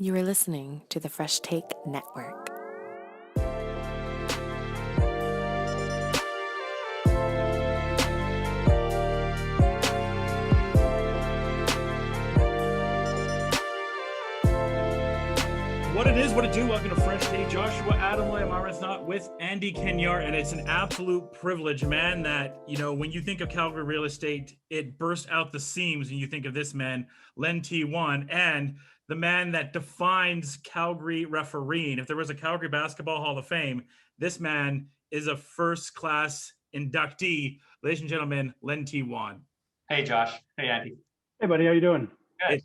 You are listening to the Fresh Take Network. What it is, what it do, welcome to Fresh Take. Joshua Adam, I'm not with Andy Kenyar, and it's an absolute privilege, man, that, when you think of Calgary real estate, it bursts out the seams when you think of this man, Len T Wong, and the man that defines Calgary refereeing. If there was a Calgary Basketball Hall of Fame, this man is a first-class inductee. Ladies and gentlemen, Len T Wong. Hey, Josh. Hey, Andy. Hey, buddy. How you doing? Good.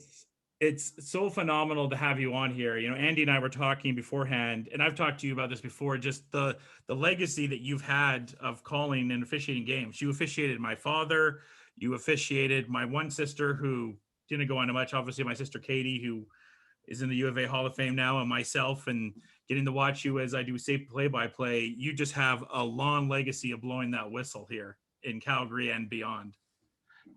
It's so phenomenal to have you on here. Andy and I were talking beforehand, and I've talked to you about this before, just the legacy that you've had of calling and officiating games. You officiated my father, you officiated my one sister who didn't go on to much, obviously my sister Katie, who is in the U of A Hall of Fame now, and myself, and getting to watch you as I do say play-by-play. You just have a long legacy of blowing that whistle here in Calgary and beyond.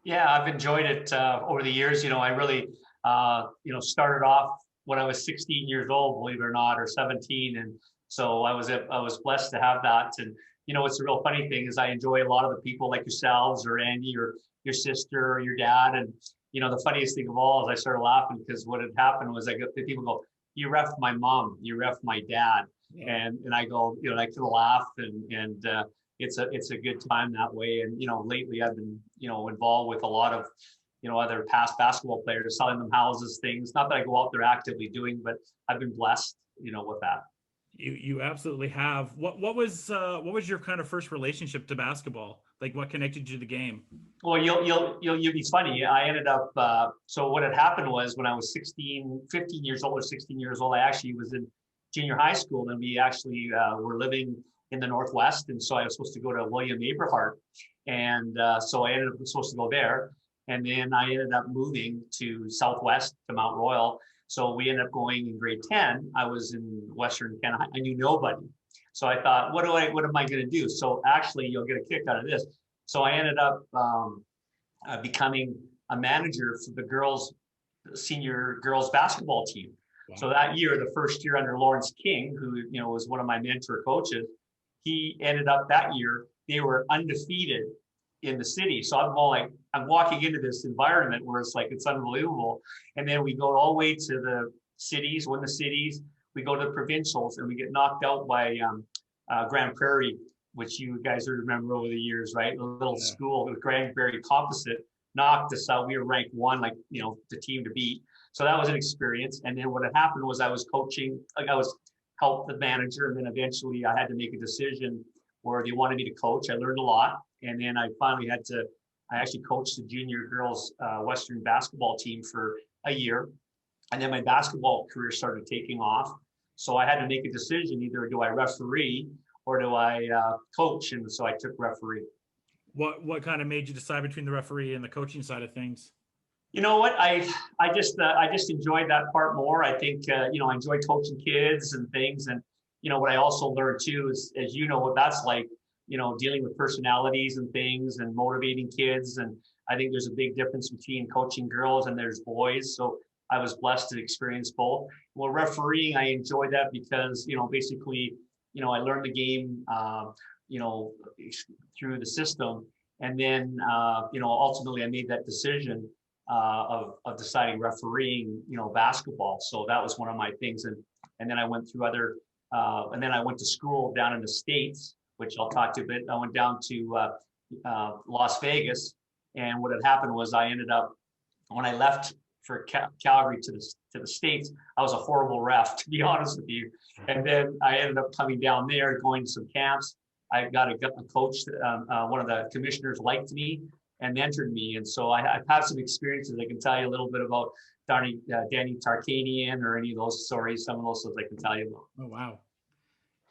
Yeah, I've enjoyed it over the years. I really started off when I was 16 years old, believe it or not, or 17. And so I was blessed to have that. And, what's the real funny thing is I enjoy a lot of the people like yourselves or Andy or your sister or your dad. And, the funniest thing of all is I started laughing because what had happened was I got the people go, "You ref my mom, you ref my dad." Yeah. And I go, I could laugh and it's a good time that way. And, lately I've been, involved with a lot of, other past basketball players, selling them houses, things. Not that I go out there actively doing, but I've been blessed, with that. You absolutely have. What was your kind of first relationship to basketball? Like, what connected you to the game? Well, you'll be funny. I ended up. So what had happened was when I was 15 years old or 16 years old, I actually was in junior high school, and we actually were living in the Northwest, and so I was supposed to go to William Aberhart, and so I ended up supposed to go there. And then I ended up moving to Southwest to Mount Royal. So we ended up going in grade 10. I was in Western Canada. I knew nobody. So I thought, what am I going to do? So actually, you'll get a kick out of this. So I ended up becoming a manager for the senior girls basketball team. Wow. So that year, the first year under Lawrence King, who was one of my mentor coaches, he ended up that year, they were undefeated in the city. So I'm walking into this environment where it's unbelievable. And then we go all the way to the cities, win the cities, we go to the provincials, and we get knocked out by Grand Prairie, which you guys remember over the years, right? A little school with Grand Prairie Composite knocked us out. We were ranked one, the team to beat. So that was an experience. And then what had happened was I was coaching, I was helped the manager, and then eventually I had to make a decision where they wanted me to coach. I learned a lot. And then I finally I actually coached the junior girls Western basketball team for a year. And then my basketball career started taking off. So I had to make a decision, either do I referee or do I coach? And so I took referee. What kind of made you decide between the referee and the coaching side of things? You know what? I just enjoyed that part more. I think, I enjoy coaching kids and things. And, what I also learned too is, as you know, what that's like, dealing with personalities and things and motivating kids. And I think there's a big difference between coaching girls and there's boys. So I was blessed to experience both. Well, refereeing, I enjoyed that because, basically, I learned the game, through the system. And then, ultimately I made that decision of deciding refereeing, basketball. So that was one of my things. And then I went through and then I went to school down in the States, which I'll talk to a bit. I went down to Las Vegas, and what had happened was I ended up, when I left for Calgary to the States, I was a horrible ref, to be honest with you. And then I ended up coming down there, going to some camps. I got a coach, one of the commissioners liked me and mentored me. And so I've had some experiences. I can tell you a little bit about Danny Tarkanian or any of those stories. Some of those I can tell you about. Oh, wow.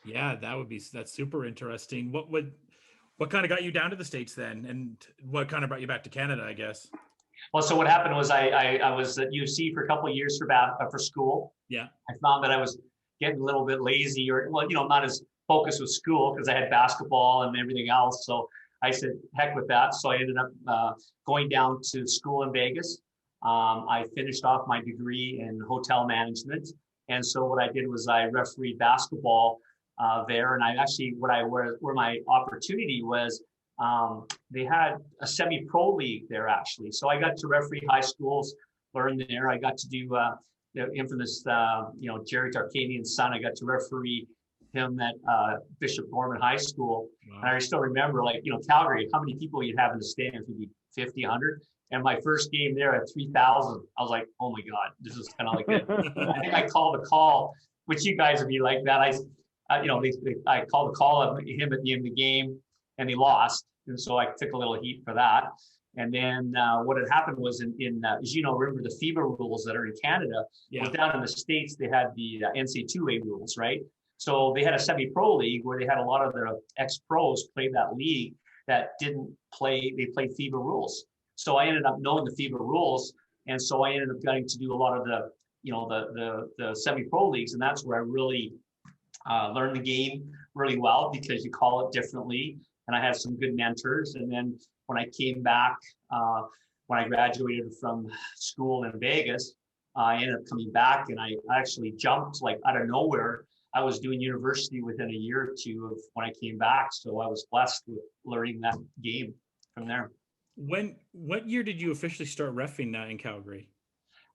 Yeah, that's super interesting. What kind of got you down to the States then? And what kind of brought you back to Canada, I guess? Well, so what happened was I was at UC for a couple of years for school. Yeah. I found that I was getting a little bit lazy not as focused with school because I had basketball and everything else. So I said, heck with that. So I ended up going down to school in Vegas. I finished off my degree in hotel management. And so what I did was I refereed basketball there. And I actually, where my opportunity was, they had a semi-pro league there actually. So I got to referee high schools, learn there. I got to do the infamous, Jerry Tarkanian's son. I got to referee him at Bishop Norman High School. Wow. And I still remember, Calgary, how many people you'd have in the stands would be 50, 100. And my first game there at 3,000, I was like, oh my God, this is kind of like it. I think I called a call, which you guys would be like that. I called a call of him at the end of the game, and he lost. And so I took a little heat for that. And then what had happened was as you know, remember the FIBA rules that are in Canada? Yeah. Well, down in the States, they had the NCAA rules, right? So they had a semi-pro league where they had a lot of their ex-pros play that league that didn't play, they played FIBA rules. So I ended up knowing the FIBA rules. And so I ended up getting to do a lot of the semi-pro leagues. And that's where I really learned the game really well, because you call it differently. And I had some good mentors. And then when I came back, when I graduated from school in Vegas, I ended up coming back, and I actually jumped like out of nowhere. I was doing university within a year or two of when I came back. So I was blessed with learning that game from there. What year did you officially start reffing in Calgary?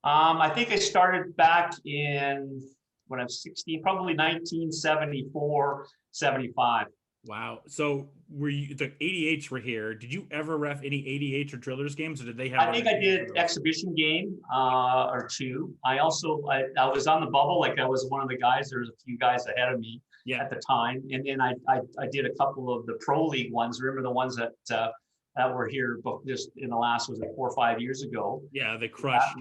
I think I started back in when I was 16, probably 1974, 75. Wow. So were you, the 88s were here. Did you ever ref any 88s or drillers games, or did they have? I think I did exhibition game or two. I also, I was on the bubble. Like I was one of the guys, there was a few guys ahead of me at the time. And then I did a couple of the pro league ones. Remember the ones that were here just in the last, was it 4 or 5 years ago? Yeah, they crushed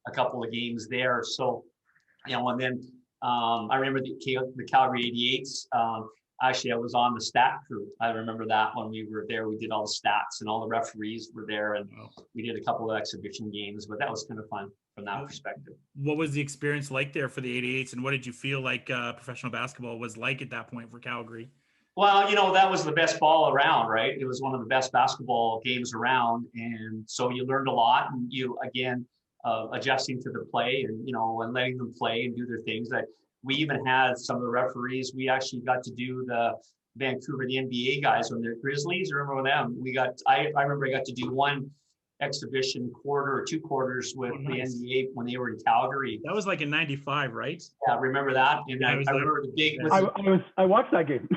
a couple of games there. So, and then I remember the Calgary 88s. Actually, I was on the stat crew. I remember that when we were there, we did all the stats and all the referees were there, and we did a couple of exhibition games, but that was kind of fun from that perspective. What was the experience like there for the 88s, and what did you feel like professional basketball was like at that point for Calgary? Well, that was the best ball around, right? It was one of the best basketball games around. And so you learned a lot, and you, again, adjusting to the play and, and letting them play and do their things. We even had some of the referees. We actually got to do the Vancouver, the NBA guys when they're Grizzlies. Remember them? I remember I got to do one exhibition quarter or 2 quarters with the NBA when they were in Calgary. That was like in '95, right? Yeah, remember that? And I remember the big. I watched that game.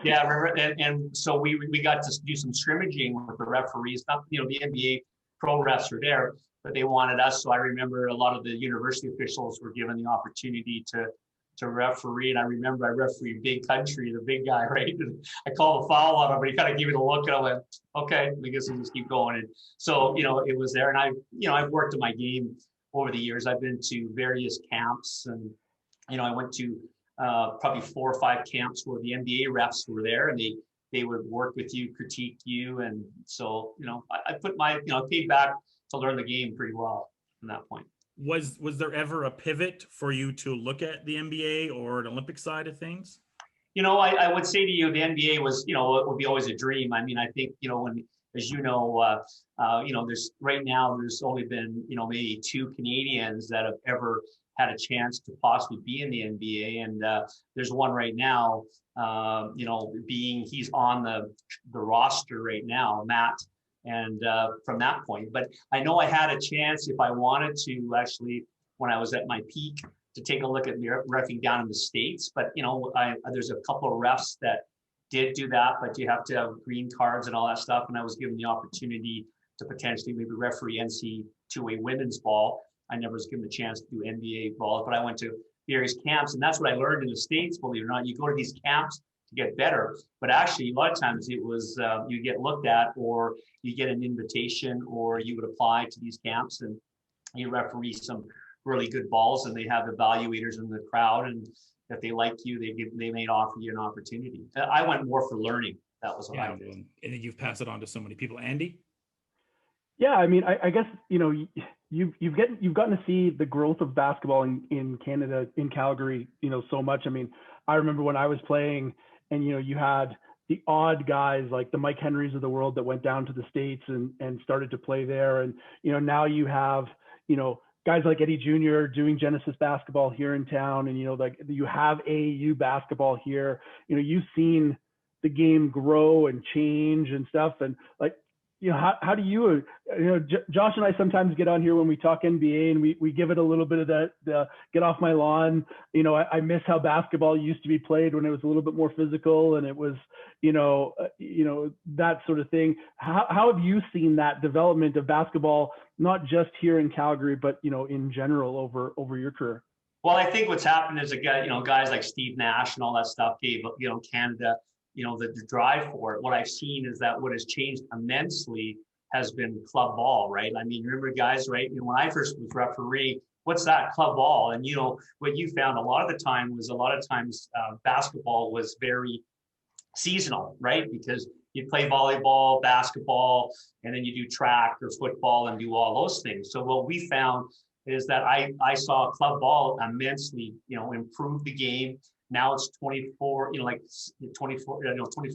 Yeah, remember, and so we got to do some scrimmaging with the referees. Not the NBA pro refs were there, but they wanted us. So I remember a lot of the university officials were given the opportunity to referee. And I remember I refereed Big Country, the big guy, right? And I called a foul on him, but he kind of gave me the look, and I went, okay, I guess we'll just keep going. And so, it was there. And I've worked on my game over the years. I've been to various camps, and, I went to probably 4 or 5 camps where the NBA refs were there, and they would work with you, critique you. And so, I put my, paid back to learn the game pretty well from that point. Was there ever a pivot for you to look at the NBA or an Olympic side of things? I would say to you, the NBA was, it would be always a dream. I mean, I think, when, as there's right now, there's only been, maybe 2 Canadians that have ever had a chance to possibly be in the NBA. And there's one right now, he's on the roster right now, Matt. And from that point, but I know I had a chance if I wanted to actually, when I was at my peak, to take a look at reffing down in the States. But, there's a couple of refs that did do that, but you have to have green cards and all that stuff. And I was given the opportunity to potentially maybe referee NCAA women's ball. I never was given the chance to do NBA ball, but I went to various camps, and that's what I learned in the States, believe it or not. You go to these camps to get better, but actually a lot of times it was you get looked at, or you get an invitation, or you would apply to these camps and you referee some really good balls, and they have evaluators in the crowd, and if they like you, they may offer you an opportunity. I went more for learning. That was what I did. And then you've passed it on to so many people. Andy? Yeah, I mean, I guess you've gotten to see the growth of basketball in Canada, in Calgary, so much. I mean, I remember when I was playing, and you had the odd guys like the Mike Henrys of the world that went down to the States and started to play there. And, now you have, guys like Eddie Jr. doing Genesis basketball here in town. And, like you have AAU basketball here, you've seen the game grow and change and stuff. And like, how do you, Josh and I sometimes get on here when we talk NBA and we give it a little bit of the get off my lawn. I miss how basketball used to be played when it was a little bit more physical and it was, that sort of thing. How have you seen that development of basketball, not just here in Calgary, but, in general over your career? Well, I think what's happened is guys like Steve Nash and all that stuff gave, Canada, the drive for it. What I've seen is that what has changed immensely has been club ball, right? I mean, remember guys, right? When I first was referee, what's that, club ball? And what you found a lot of the time was basketball was very seasonal, right? Because you play volleyball, basketball, and then you do track or football and do all those things. So what we found is that I saw club ball immensely, improve the game. Now it's 24, 24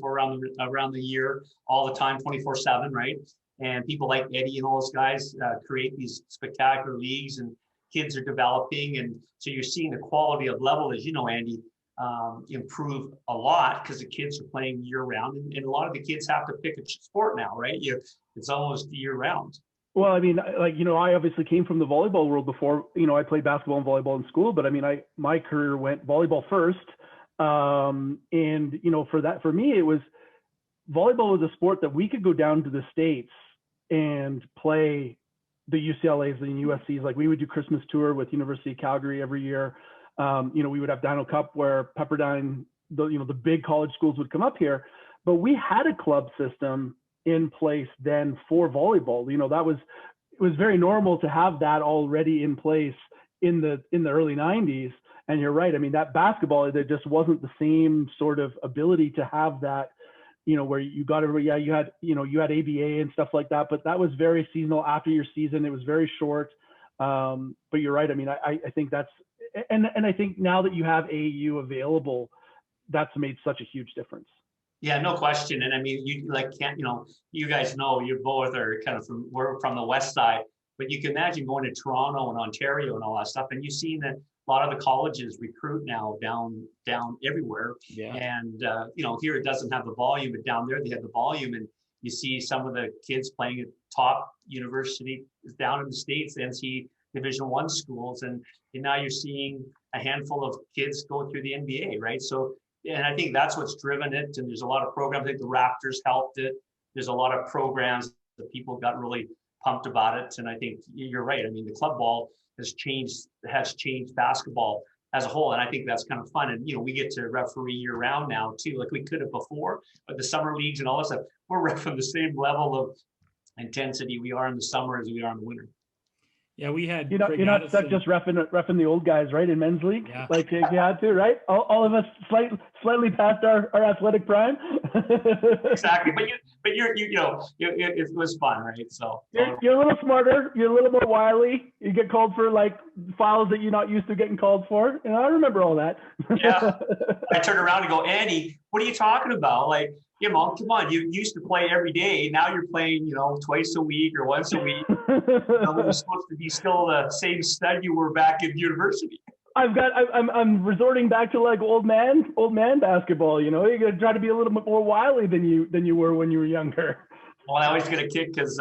around the year, all the time, 24/7, right? And people like Eddie and all those guys create these spectacular leagues, and kids are developing. And so you're seeing the quality of level, as you know, Andy, improve a lot because the kids are playing year round. And a lot of the kids have to pick a sport now, right? It's almost year round. Well, I mean, I obviously came from the volleyball world before, I played basketball and volleyball in school, but I mean, my career went volleyball first. And, for me, it was volleyball was a sport that we could go down to the States and play the UCLAs and USCs. Like we would do Christmas tour with University of Calgary every year. We would have Dino Cup where Pepperdine, the big college schools would come up here, but we had a club system in place then for volleyball. It was very normal to have that already in place in the early 90s. And you're right. I mean, that basketball, there just wasn't the same sort of ability to have that, where you got you had ABA and stuff like that, but that was very seasonal after your season. It was very short. But you're right. I mean, I think that's, and I think now that you have AAU available, that's made such a huge difference. Yeah, no question. And I mean, you guys know you both are we're from the West Side, but you can imagine going to Toronto and Ontario and all that stuff. And you've seen that a lot of the colleges recruit now down everywhere. Yeah. And, here it doesn't have the volume, but down there they have the volume. And you see some of the kids playing at top university down in the States, NC Division I schools. And now you're seeing a handful of kids go through the NBA, right? So, and I think that's what's driven it. And there's a lot of programs. I think the Raptors helped it. There's a lot of programs that people got really pumped about it. And I think you're right. I mean, the club ball has changed basketball as a whole. And I think that's kind of fun. And, we get to referee year round now too, like we could have before, but the summer leagues and all that stuff, we're from the same level of intensity we are in the summer as we are in the winter. Yeah, we had. You're not stuck just reffing the old guys, right? In men's league, yeah. Like you had to, right? All of us slightly past our athletic prime. Exactly, but it was fun, right? So you're a little smarter, you're a little more wily. You get called for like fouls that you're not used to getting called for. I remember all that. Yeah, I turn around and go, Andy, what are you talking about? Like, come on, you used to play every day. Now you're playing, twice a week or once a week. You're supposed to be still the same stud you were back in university. I'm resorting back to like old man basketball. You got to try to be a little bit more wily than you were when you were younger. Well, I always get a kick because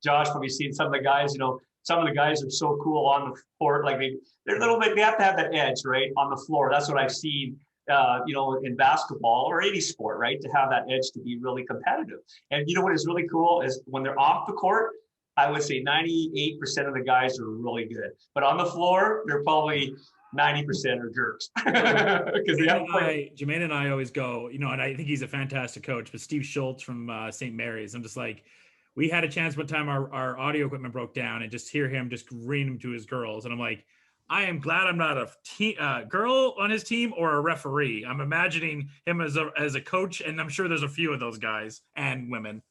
Josh, when we've seen some of the guys, some of the guys are so cool on the court. Like they're a little bit, they have to have that edge, right, on the floor. That's what I've seen. In basketball or any sport, right? To have that edge to be really competitive. And what is really cool is when they're off the court, I would say 98% of the guys are really good. But on the floor, they're probably 90% are jerks. Because Jermaine and I always go, and I think he's a fantastic coach, but Steve Schultz from St. Mary's, I'm just like, we had a chance one time our audio equipment broke down and just hear him just reading him to his girls. And I'm like, I am glad I'm not a girl on his team or a referee. I'm imagining him as a coach, and I'm sure there's a few of those guys and women.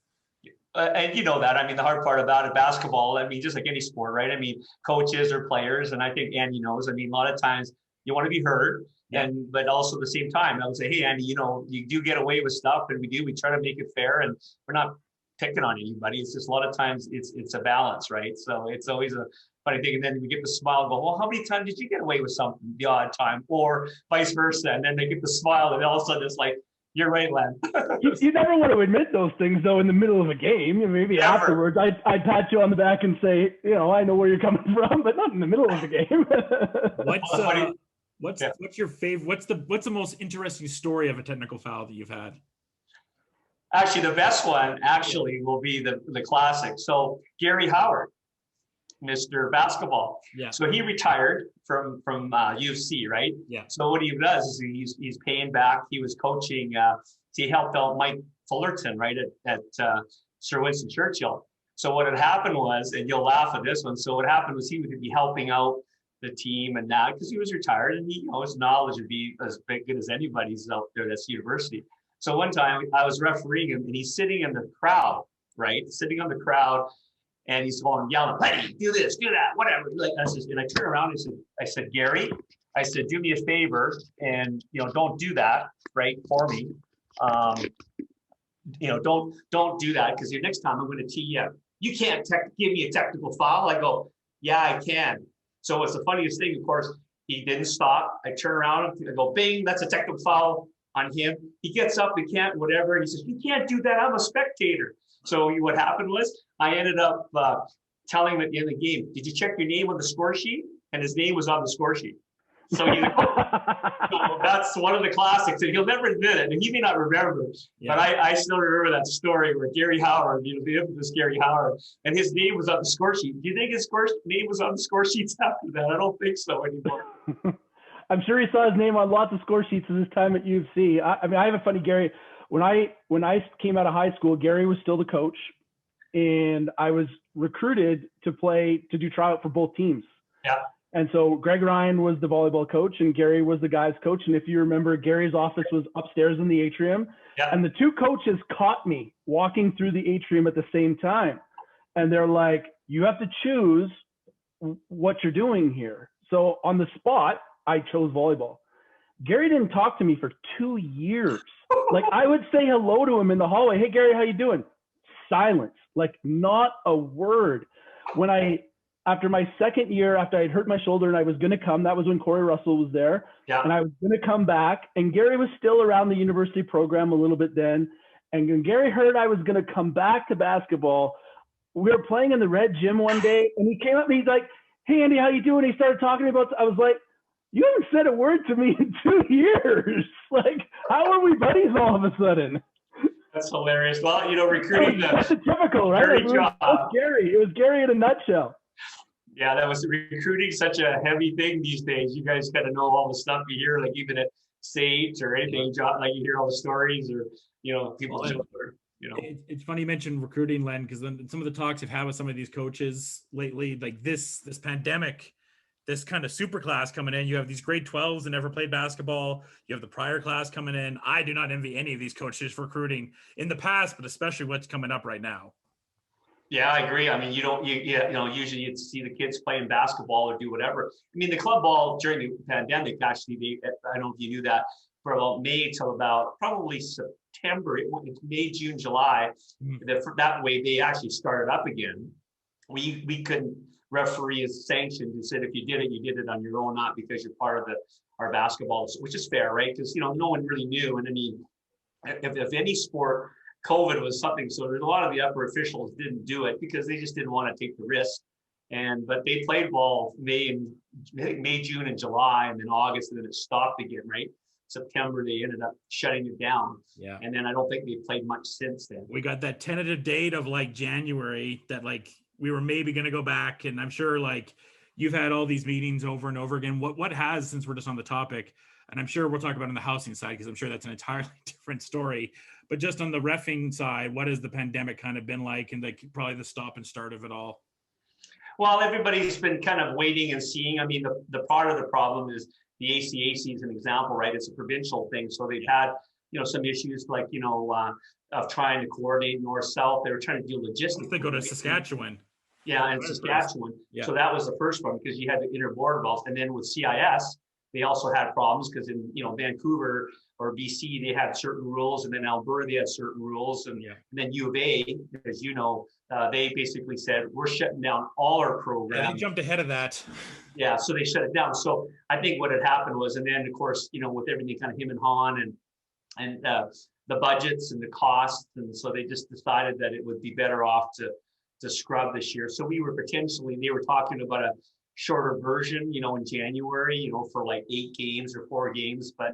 And that. I mean, the hard part about it, basketball, I mean, just like any sport, right? I mean, coaches or players, and I think Andy knows. I mean, a lot of times you want to be heard. And, but also at the same time, I would say, hey, Andy, you know, you do get away with stuff, and we try to make it fair, and we're not picking on anybody. It's just a lot of times it's a balance, right? So it's always a funny thing. And then we get the smile and go, well, how many times did you get away with something the odd time, or vice versa? And then they get the smile, and all of a sudden it's like, you're right, Len. You never want to admit those things, though, in the middle of a game. Maybe Never. Afterwards, I'd pat you on the back and say, you know, I know where you're coming from, but not in the middle of the game. What's your favorite? What's the most interesting story of a technical foul that you've had? Actually, the best one actually will be the classic. So Gary Howard, Mr. Basketball. Yeah. So he retired from UFC, right? Yeah. So what he does is he's paying back. He was coaching. He helped out Mike Fullerton, right, at Sir Winston Churchill. So what had happened was, and you'll laugh at this one. So what happened was he would be helping out the team and that, because he was retired, and his knowledge would be as good as anybody's out there that's university. So one time I was refereeing him, and he's sitting in the crowd, right? Sitting on the crowd, and he's going yelling, "Buddy, do this, do that, whatever." Like, and I turned around and I said, Gary, I said, do me a favor, and don't do that, right, for me. Don't do that, because next time I'm going to tee you up. You can't give me a technical foul. I go, yeah, I can. So what's the funniest thing, of course, he didn't stop. I turn around and I go, bing, that's a technical foul on him. He gets up, he can't, whatever. And he says, you can't do that. I'm a spectator. So what happened was I ended up telling him at the end of the game, did you check your name on the score sheet? And his name was on the score sheet. So, so that's one of the classics, and he'll never admit it, and he may not remember it, but I still remember that story where Gary Howard, the infamous Gary Howard, and his name was on the score sheet. Do you think his name was on the score sheets after that? I don't think so anymore. I'm sure he saw his name on lots of score sheets in his time at UFC. I mean, I have a funny Gary. When I came out of high school, Gary was still the coach, and I was recruited to do tryout for both teams. Yeah. And so Greg Ryan was the volleyball coach, and Gary was the guys coach. And if you remember, Gary's office was upstairs in the atrium. Yeah. And the two coaches caught me walking through the atrium at the same time. And they're like, you have to choose what you're doing here. So on the spot, I chose volleyball. Gary didn't talk to me for 2 years. Like, I would say hello to him in the hallway. Hey, Gary, how you doing? Silence, like not a word. After my second year, after I'd hurt my shoulder and I was going to come, that was when Corey Russell was there. Yeah. And I was going to come back, and Gary was still around the university program a little bit then. And when Gary heard I was going to come back to basketball, we were playing in the red gym one day, and he came up and he's like, hey, Andy, how you doing? He started talking about, I was like, you haven't said a word to me in 2 years. Like, how are we buddies all of a sudden? That's hilarious. Well, recruiting That's typical, right? It was Gary in a nutshell. Yeah, that was recruiting, such a heavy thing these days. You guys got to know all the stuff you hear, like even at States or anything, like you hear all the stories, or people. It's funny you mentioned recruiting, Len, because then some of the talks I've had with some of these coaches lately, like this pandemic, this kind of super class coming in. You have these grade 12s that never played basketball. You have the prior class coming in. I do not envy any of these coaches for recruiting in the past, but especially what's coming up right now. Yeah, I agree. I mean, usually you'd see the kids playing basketball or do whatever. I mean, the club ball during the pandemic, actually, I don't know if you knew that, for about May till about probably September, it's May, June, July. That way they actually started up again. We couldn't referee as sanctioned and said if you did it on your own, not because you're part of our basketball, which is fair, right? Because no one really knew. And I mean, if any sport, COVID was something, so there's a lot of the upper officials didn't do it because they just didn't want to take the risk. But they played ball May, June, and July, and then August, and then it stopped again, right? September, they ended up shutting it down. Yeah. And then I don't think they played much since then. We got that tentative date of like January that like we were maybe going to go back. And I'm sure like you've had all these meetings over and over again. What has, since we're just on the topic, and I'm sure we'll talk about it on the housing side, because I'm sure that's an entirely different story. But just on the reffing side, what has the pandemic kind of been like, and like probably the stop and start of it all? Well, everybody's been kind of waiting and seeing. I mean, the part of the problem is the ACAC is an example, right? It's a provincial thing. So they've had, some issues like, of trying to coordinate north-south. They were trying to do logistics. They go to Saskatchewan. Yeah, and Saskatchewan. Yeah. So that was the first one, because you had the inter-border belts. And then with CIS, they also had problems because in, Vancouver or BC, they had certain rules, and then Alberta, they had certain rules. And then U of A, as you know, they basically said, we're shutting down all our programs. Yeah, they jumped ahead of that. Yeah, so they shut it down. So I think what had happened was, and then of course, with everything kind of him and Han and the budgets and the costs, and so they just decided that it would be better off to scrub this year. So we were they were talking about a shorter version, in January, for like 8 games or 4 games, but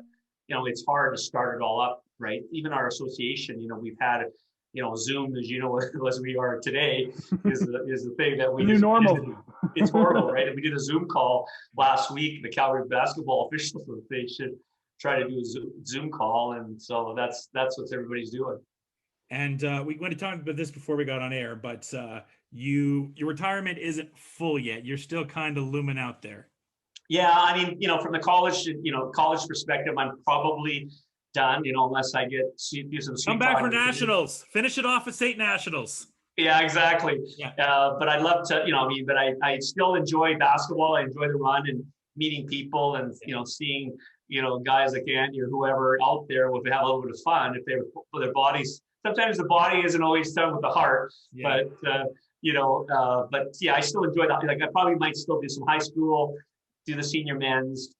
it's hard to start it all up, right? Even our association, we've had Zoom, as as we are today, is the thing that we new normal. It's horrible, right? And we did a Zoom call last week. The Calgary Basketball Official Association tried to do a Zoom call, and so that's what everybody's doing. And we went to talk about this before we got on air, but your retirement isn't full yet. You're still kind of looming out there. Yeah, I mean, from the college perspective, I'm probably done, unless I get do some. Come back for nationals. Finish it off at state nationals. Yeah, exactly. Yeah. But I'd love to, but I still enjoy basketball. I enjoy the run and meeting people and, seeing, guys like Andy or whoever out there, if they have a little bit of fun, if they're their bodies. Sometimes the body isn't always done with the heart, but I still enjoy that. Like I probably might still do some high school, do the senior men's,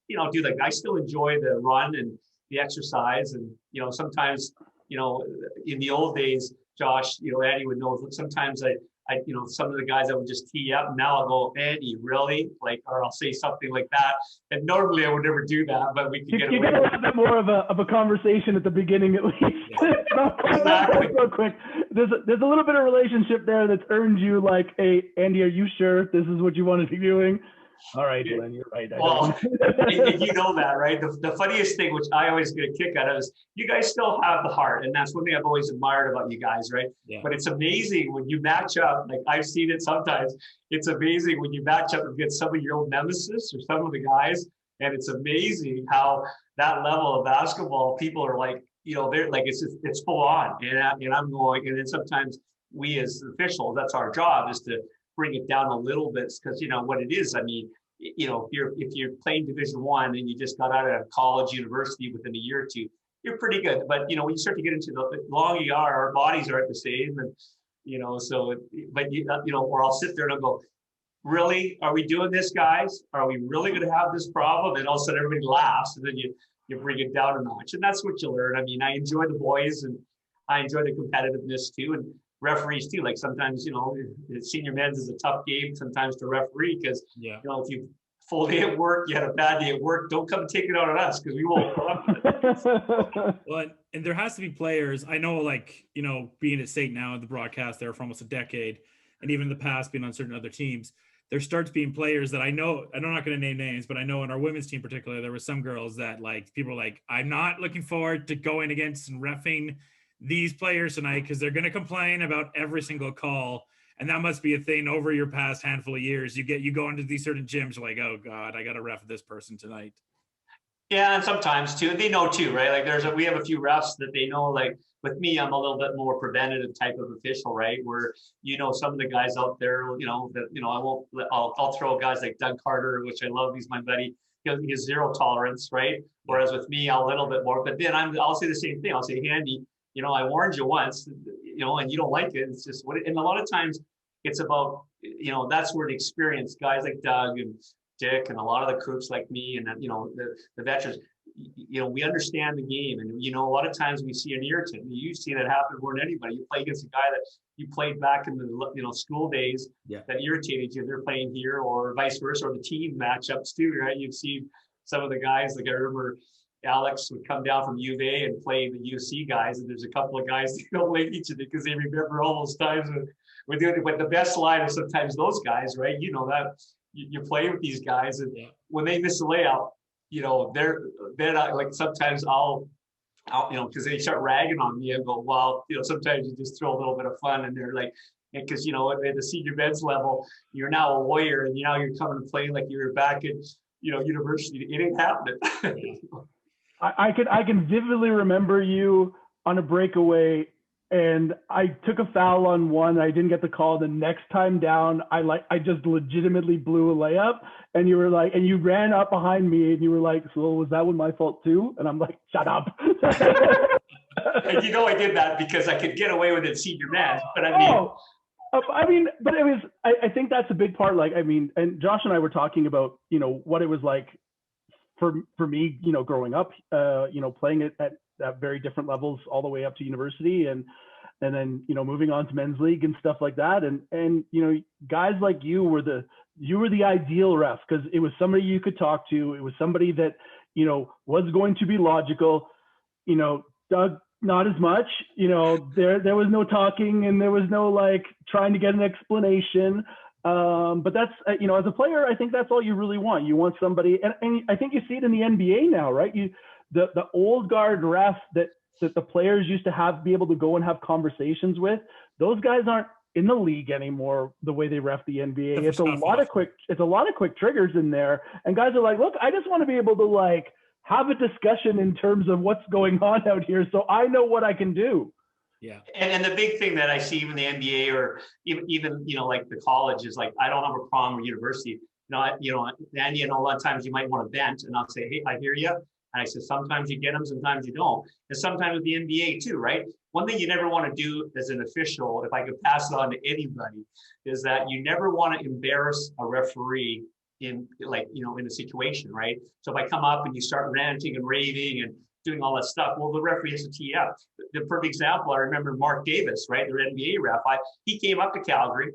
I still enjoy the run and the exercise. And, sometimes, in the old days, Josh, Andy would know, sometimes I, some of the guys I would just tee up, and now I'll go, Andy, really? Or I'll say something like that. And normally I would never do that, but we can get away. You got a little bit more of a conversation at the beginning, at least. Exactly. Real quick. There's a little bit of relationship there that's earned you like, hey, Andy, are you sure this is what you want to be doing? All right, Glenn, you're right. Well, and you know that, right? The funniest thing, which I always get a kick out of, is you guys still have the heart. And that's one thing I've always admired about you guys, right? Yeah. But it's amazing when you match up, like I've seen it sometimes, it's amazing when you match up against some of your old nemesis or some of the guys. And it's amazing how that level of basketball, people are like, they're like, it's full on. And I'm going, and then sometimes we as officials, that's our job, is to bring it down a little bit, because what it is. I mean, if you're playing Division I and you just got out of college, university within a year or two, you're pretty good. But when you start to get into the longer you are, our bodies aren't the same, and or I'll sit there and I'll go, really? Are we doing this, guys? Are we really going to have this problem? And all of a sudden everybody laughs, and then you bring it down a notch, and that's what you learn. I mean, I enjoy the boys, and I enjoy the competitiveness too, and referees too. Like sometimes, senior men's is a tough game sometimes to referee, because if you full day at work, you had a bad day at work, don't come and take it out on us, because we won't. Well, and there has to be players. I know, being at state now, the broadcast there for almost a decade, and even in the past being on certain other teams, there starts being players that I know, I'm not going to name names, but I know in our women's team particularly, there were some girls that people were like, I'm not looking forward to going against and reffing these players tonight, because they're going to complain about every single call. And that must be a thing over your past handful of years. You go into these certain gyms, you're like, oh God, I got to ref this person tonight. Yeah, and sometimes too, they know too, right? Like we have a few refs that they know. Like with me, I'm a little bit more preventative type of official, right? Where some of the guys out there, I'll throw guys like Doug Carter, which I love. He's my buddy. He has zero tolerance, right? Whereas with me, I'll a little bit more. But then I'll say the same thing. I'll say, Andy, I warned you once, and you don't like it. It's just and a lot of times it's about, that's where the experienced guys like Doug and Dick and a lot of the crooks like me and, the veterans, we understand the game. And, a lot of times we see an irritant. You see that happen more than anybody. You play against a guy that you played back in the, school days that irritated you. They're playing here, or vice versa, or the team matchups too, right? You've seen some of the guys, like I remember Alex would come down from U of A and play the UC guys, and there's a couple of guys that don't like each other because they remember all those times when we're doing it. But the best line is sometimes those guys, right? That you play with these guys, and when they miss a layup, they're not, like, sometimes I'll because they start ragging on me and go, well, sometimes you just throw a little bit of fun, and they're like, because at the senior men's level, you're now a warrior, and now you're coming to play like you were back at university. It ain't happening. I can vividly remember you on a breakaway and I took a foul on one. I didn't get the call. The next time down, I just legitimately blew a layup. And you were like, and you ran up behind me and you were like, so was that one my fault too? And I'm like, shut up. And you know, I did that because I could get away with it senior man. But I mean, but it was, I think that's a big part. Like, I mean, and Josh and I were talking about, you know, what it was like for me, you know, growing up, you know, playing it at very different levels all the way up to university, and then, you know, moving on to men's league and stuff like that. And you know, guys like you were the ideal ref, because it was somebody you could talk to. It was somebody that, you know, was going to be logical. You know, Doug, not as much. You know, there was no talking, and there was no like trying to get an explanation. But that's, you know, as a player, I think that's all you really want. You want somebody, and I think you see it in the NBA now, right? The old guard refs that the players used to be able to go and have conversations with, those guys aren't in the league anymore the way they ref the NBA. It's a lot of quick triggers in there, and guys are like, look, I just want to be able to like have a discussion in terms of what's going on out here, so I know what I can do. Yeah. And the big thing that I see even the NBA or even you know, like the college is like, I don't have a problem with university. And you know, a lot of times you might want to vent, and I'll say, hey, I hear you. And I said, sometimes you get them, sometimes you don't. And sometimes with the NBA too, right? One thing you never want to do as an official, if I could pass it on to anybody, is that you never want to embarrass a referee in, like, you know, in a situation, right? So if I come up and you start ranting and raving and doing all that stuff, well, the referee has to tee up. The perfect example, I remember Mark Davis, right? Their NBA ref. He came up to Calgary.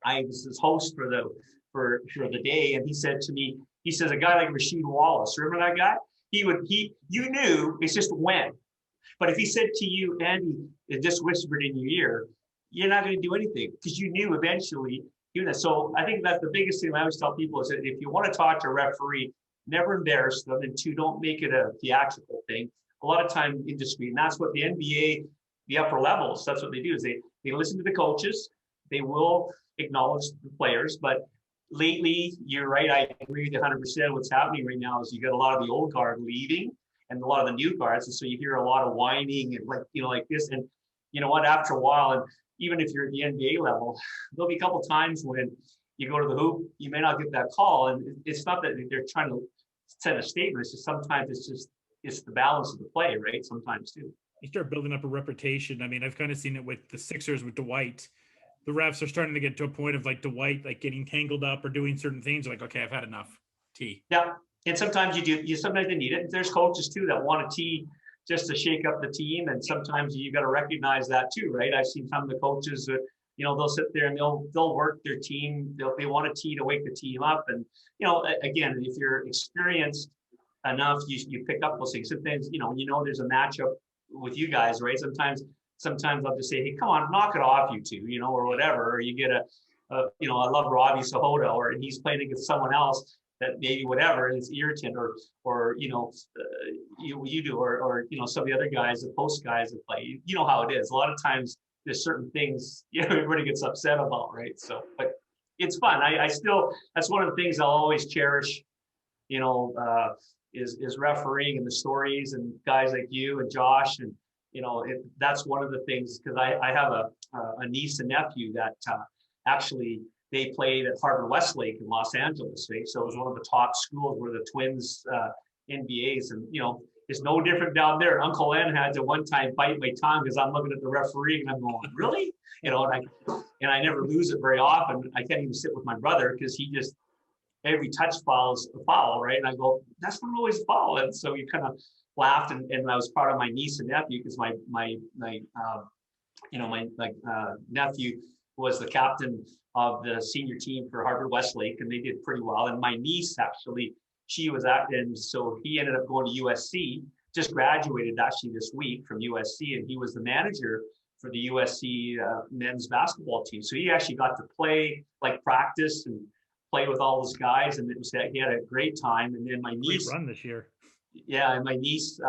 I was his host for the day, and he said to me, he says, a guy like Rasheed Wallace, remember that guy? You knew, it's just when. But if he said to you, Andy, it just whispered in your ear, you're not going to do anything, because you knew eventually. So I think that's the biggest thing I always tell people is that if you want to talk to a referee, never embarrass them, and two, don't make it a theatrical thing. A lot of time industry, and that's what the NBA, the upper levels, that's what they do, is they listen to the coaches, they will acknowledge the players, but lately, you're right, I agree with you 100%. What's happening right now is you got a lot of the old guard leaving and a lot of the new guards, and so you hear a lot of whining and like, you know, like this, and you know what, after a while, and even if you're at the NBA level, there'll be a couple times when you go to the hoop, you may not get that call, and it's not that they're trying to send a statement. It's just sometimes it's the balance of the play, right? Sometimes too. You start building up a reputation. I mean, I've kind of seen it with the Sixers with Dwight. The refs are starting to get to a point of like Dwight, like getting tangled up or doing certain things. Like, okay, I've had enough. Tee. Yeah, and sometimes sometimes you need it. There's coaches too that want to tee just to shake up the team, and sometimes you got to recognize that too, right? I've seen some of the coaches that, you know, they'll sit there and they'll work their team. They want to tee to wake the team up, and you know, again, if you're experienced enough, you pick up those things. Sometimes, you know, there's a matchup with you guys, right? Sometimes I'll just say, hey, come on, knock it off, you two, you know, or whatever. Or you get you know, I love Robbie Sahota, and he's playing against someone else that maybe whatever is irritant, or you know, you do, or you know, some of the other guys, the post guys that play, you know how it is. A lot of times there's certain things, you know, everybody gets upset about, right? So, but it's fun. I still, that's one of the things I'll always cherish, you know, is refereeing and the stories and guys like you and Josh, and you know, that's one of the things, because I have a niece and nephew that actually they played at Harvard Westlake in Los Angeles, right? So it was one of the top schools where the Twins NBAs, and you know, it's no different down there. Uncle Len had to one time bite my tongue because I'm looking at the referee and I'm going, really? You know, and I never lose it very often. I can't even sit with my brother because he just, every touch foul is a foul, right? And I go, that's not always a foul. And so you kind of laughed, and I was proud of my niece and nephew, because my nephew was the captain of the senior team for Harvard Westlake, and they did pretty well. And my niece actually, she was and so he ended up going to USC, just graduated actually this week from USC, and he was the manager for the USC men's basketball team. So he actually got to play, like practice and play with all those guys, and he had a great time. And then my niece, great run this year. Yeah, and my niece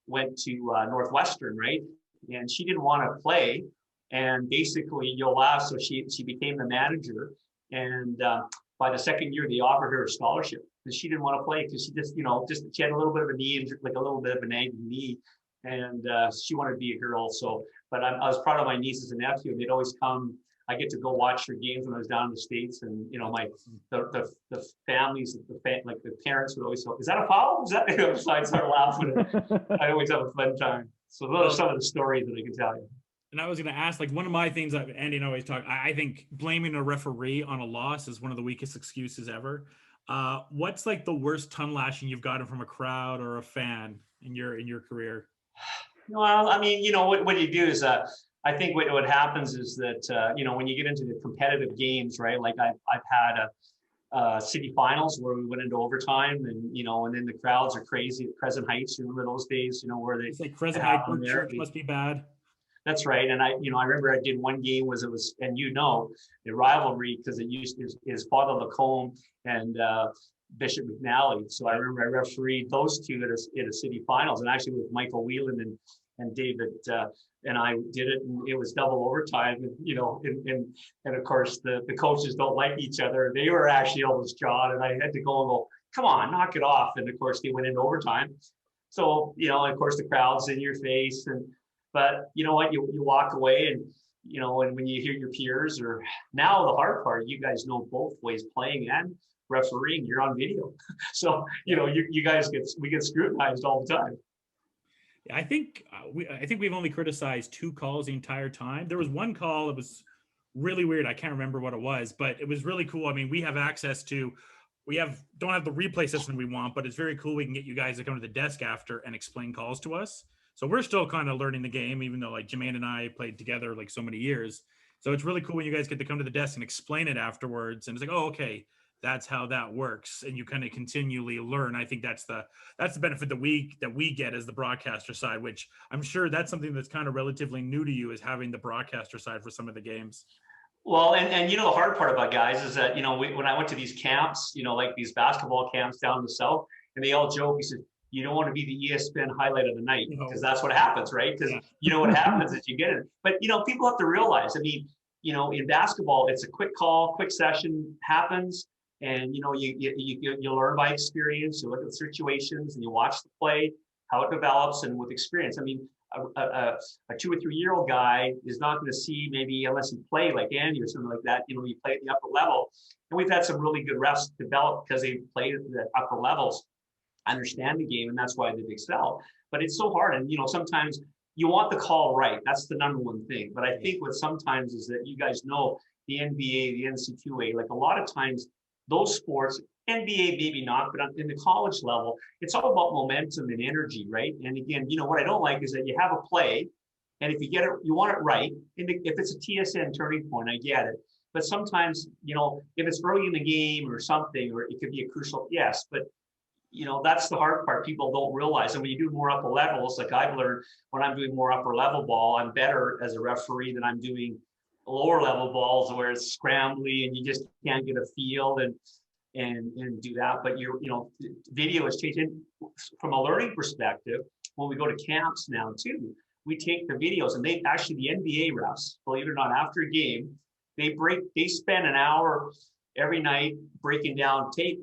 went to Northwestern, right? And she didn't want to play, and basically you'll laugh. So she became the manager, and by the second year they offered her a scholarship because she didn't want to play, because she just, you know, she had a little bit of a knee injury, like a little bit of an nagging knee, and she wanted to be a girl. So, but I was proud of my nieces and nephew, and they'd always come. I get to go watch their games when I was down in the States, and the families, like the parents would always say, "Is that a foul? Is that?" So I'd start laughing. I always have a fun time. So those are some of the stories that I can tell you. And I was going to ask, like, one of my things that Andy and I always talk, I think blaming a referee on a loss is one of the weakest excuses ever. What's like the worst tongue lashing you've gotten from a crowd or a fan in your career? Well, I mean, what you do is, I think what happens is that, when you get into the competitive games, right? Like I've had city finals where we went into overtime, and then the crowds are crazy at Crescent Heights. You remember those days, where they it's like Crescent Heights church must be bad. That's right. And I remember I did one game and the rivalry, because it used is Father Lacombe and Bishop McNally. So I remember I refereed those two at a city finals, and actually with Michael Whelan and David and I did it, and it was double overtime. And of course the coaches don't like each other. They were actually almost jawed, and I had to go, come on, knock it off. And of course they went into overtime. So, of course the crowd's in your face, but you know what, you walk away, and and when you hear your peers, or now the hard part, you guys know both ways, playing and refereeing, you're on video. So, you guys we get scrutinized all the time. I think we've only criticized 2 calls the entire time. There was one call that was really weird. I can't remember what it was, but it was really cool. I mean, we have access to, don't have the replay system we want, but it's very cool. We can get you guys to come to the desk after and explain calls to us. So we're still kind of learning the game, even though like Jermaine and I played together like so many years. So it's really cool when you guys get to come to the desk and explain it afterwards. And it's like, oh, okay, that's how that works. And you kind of continually learn. I think that's the benefit that we get as the broadcaster side, which I'm sure that's something that's kind of relatively new to you, is having the broadcaster side for some of the games. Well, and the hard part about guys is that, when I went to these camps, like these basketball camps down in the South, and they all joke, he said, you don't want to be the ESPN highlight of the night, because that's what happens, right? Because what happens is you get it. But people have to realize, I mean, in basketball, it's a quick call, quick session happens, and you learn by experience. You look at the situations and you watch the play, how it develops, and with experience. I mean, a 2 or 3 year old guy is not going to see, maybe unless you play like Andy or something like that. You play at the upper level, and we've had some really good refs develop because they played at the upper levels, understand the game, and that's why they excel. But it's so hard, and sometimes you want the call right. That's the number one thing. But I think what sometimes is that, you guys know, the NBA, the NCAA, like a lot of times those sports, NBA maybe not, but in the college level, it's all about momentum and energy, right? And again, what I don't like is that you have a play, and if you get it, you want it right. And if it's a TSN turning point, I get it. But sometimes, if it's early in the game or something, or it could be a crucial, yes, but that's the hard part. People don't realize. And when you do more upper levels, like I've learned, when I'm doing more upper level ball, I'm better as a referee than I'm doing lower level balls where it's scrambly and you just can't get a feel and do that. But video is changing from a learning perspective. When we go to camps now too, we take the videos, and the NBA refs, believe it or not, after a game, they spend an hour every night breaking down tape,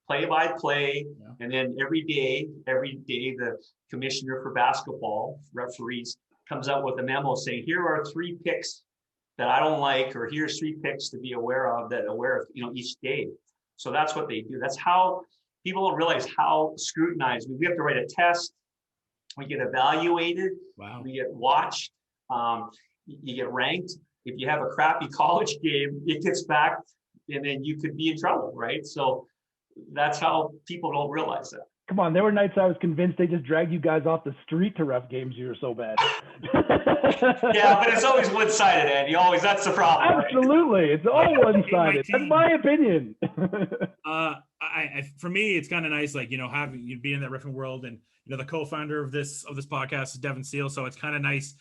play by play, and then every day, the commissioner for basketball, referees, comes out with a memo saying, here are 3 picks that I don't like, or here's 3 picks to be aware of each day. So that's what they do. That's how people don't realize how scrutinized. We have to write a test. We get evaluated. Wow. We get watched. You get ranked. If you have a crappy college game, it gets back, and then you could be in trouble, right? So that's how people don't realize that. Come on, there were nights I was convinced they just dragged you guys off the street to ref games. You were so bad. Yeah, but it's always one-sided, Andy. Always, that's the problem. Absolutely, right? It's all one-sided. That's my opinion. For me, it's kind of nice, like having you be in that riffing world, and the co-founder of this podcast is Devin Seal, so it's kind of nice,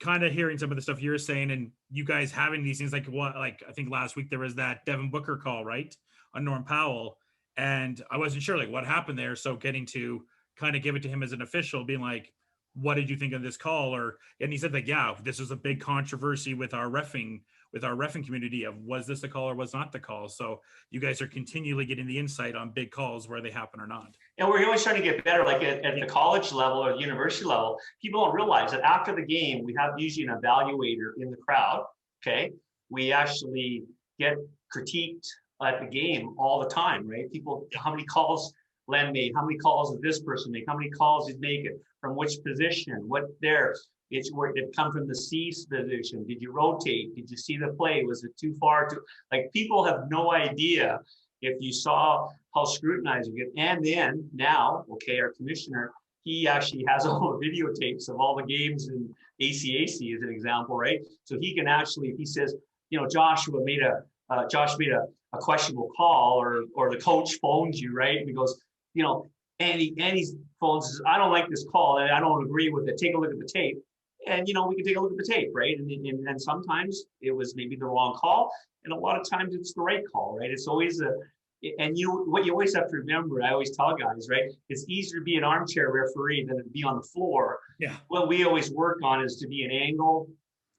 kind of hearing some of the stuff you're saying, and you guys having these things. Like I think last week there was that Devin Booker call, right, on Norm Powell. And I wasn't sure like what happened there. So getting to kind of give it to him as an official, being like, what did you think of this call? And he said like, yeah, this was a big controversy with our reffing with our reffing community of was this a call or was not the call. So you guys are continually getting the insight on big calls, where they happen or not. And we're always trying to get better, like at the college level or the university level. People don't realize that after the game, we have usually an evaluator in the crowd. Okay, we actually get critiqued at the game all the time, right? People, how many calls Len made, how many calls did this person make, how many calls did make it, from which position, what there. It's where it come from the C position. Did you rotate? Did you see the play? Was it too far? Like, people have no idea if you saw how scrutinized you get. And then now, okay, our commissioner, he actually has all the videotapes of all the games in ACAC as an example, right? So he can actually, if he says, you know, Josh made a questionable call, or the coach phones you, right? And he goes, you know, Andy's phone says, I don't like this call and I don't agree with it. Take a look at the tape. And, you know, we can take a look at the tape, right? And sometimes it was maybe the wrong call. And a lot of times it's the right call, right? It's always and what you always have to remember, I always tell guys, right? It's easier to be an armchair referee than to be on the floor. Yeah. What we always work on is to be an angle.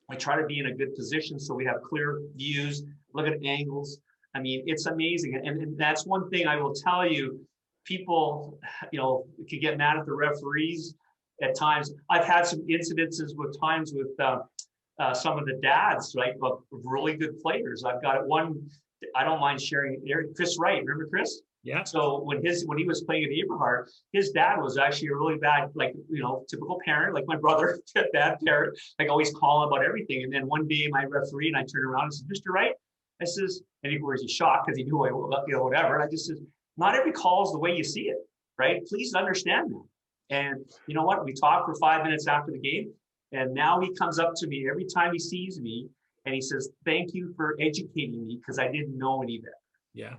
I try to be in a good position so we have clear views, look at angles. I mean, it's amazing. And that's one thing I will tell you, people, you know, could get mad at the referees at times. I've had some incidences with some of the dads, right, of really good players. I've got one, I don't mind sharing it. Chris Wright, remember Chris? Yeah. So when he was playing at Eberhard, his dad was actually a really bad, like, you know, typical parent, like my brother, bad parent, like always calling about everything. And then one day my referee and I turned around and said, Mr. Wright, I says, and he was shocked because he knew whatever. I just said, not every call is the way you see it, right? Please understand that. And you know what? We talked for 5 minutes after the game, and now he comes up to me every time he sees me, and he says, "Thank you for educating me because I didn't know any better." Yeah.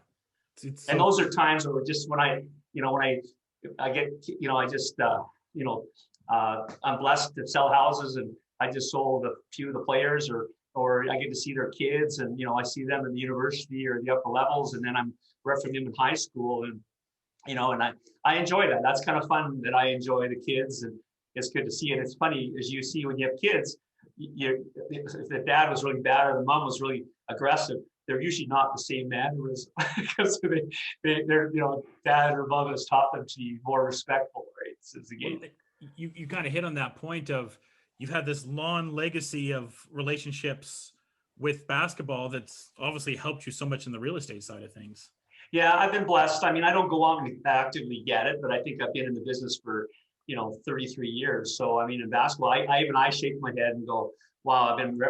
And those are times where just when I get, you know, I just, I'm blessed to sell houses, and I just sold a few of the players, or I get to see their kids, and, you know, I see them in the university or the upper levels, and then I'm refereeing them in high school, and, you know, and I enjoy that. That's kind of fun that I enjoy the kids, and it's good to see. And it's funny, as you see when you have kids, if the dad was really bad or the mom was really aggressive, they're usually not the same man who is, because they're, you know, dad or mom has taught them to be more respectful, right? Since the game. You kind of hit on that point of, you've had this long legacy of relationships with basketball that's obviously helped you so much in the real estate side of things. Yeah, I've been blessed. I mean, I don't go out and actively get it, but I think I've been in the business for, you know, 33 years. So, I mean, in basketball, I shake my head and go, wow, I've been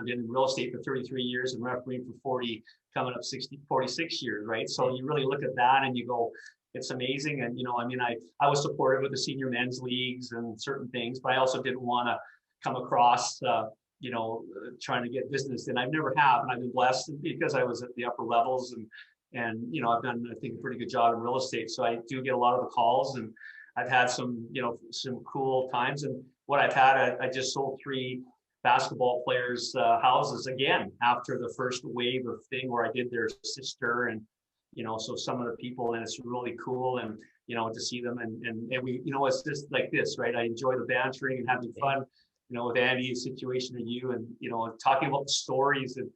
in real estate for 33 years and refereeing for 40, coming up 46 years, right? So you really look at that and you go, it's amazing. And, you know, I mean, I was supportive of the senior men's leagues and certain things, but I also didn't want to come across, you know, trying to get business. And I've never have, and I've been blessed because I was at the upper levels, and, you know, I've done, I think, a pretty good job in real estate. So I do get a lot of the calls, and I've had some, you know, some cool times. And what I've had, I just sold 3 basketball players' houses again after the first wave of thing where I did their sister, and, you know, so some of the people, and it's really cool, and, you know, to see them, and we, you know, it's just like this, right? I enjoy the bantering and having fun, you know, with Andy's situation and you, and, you know, talking about the stories, and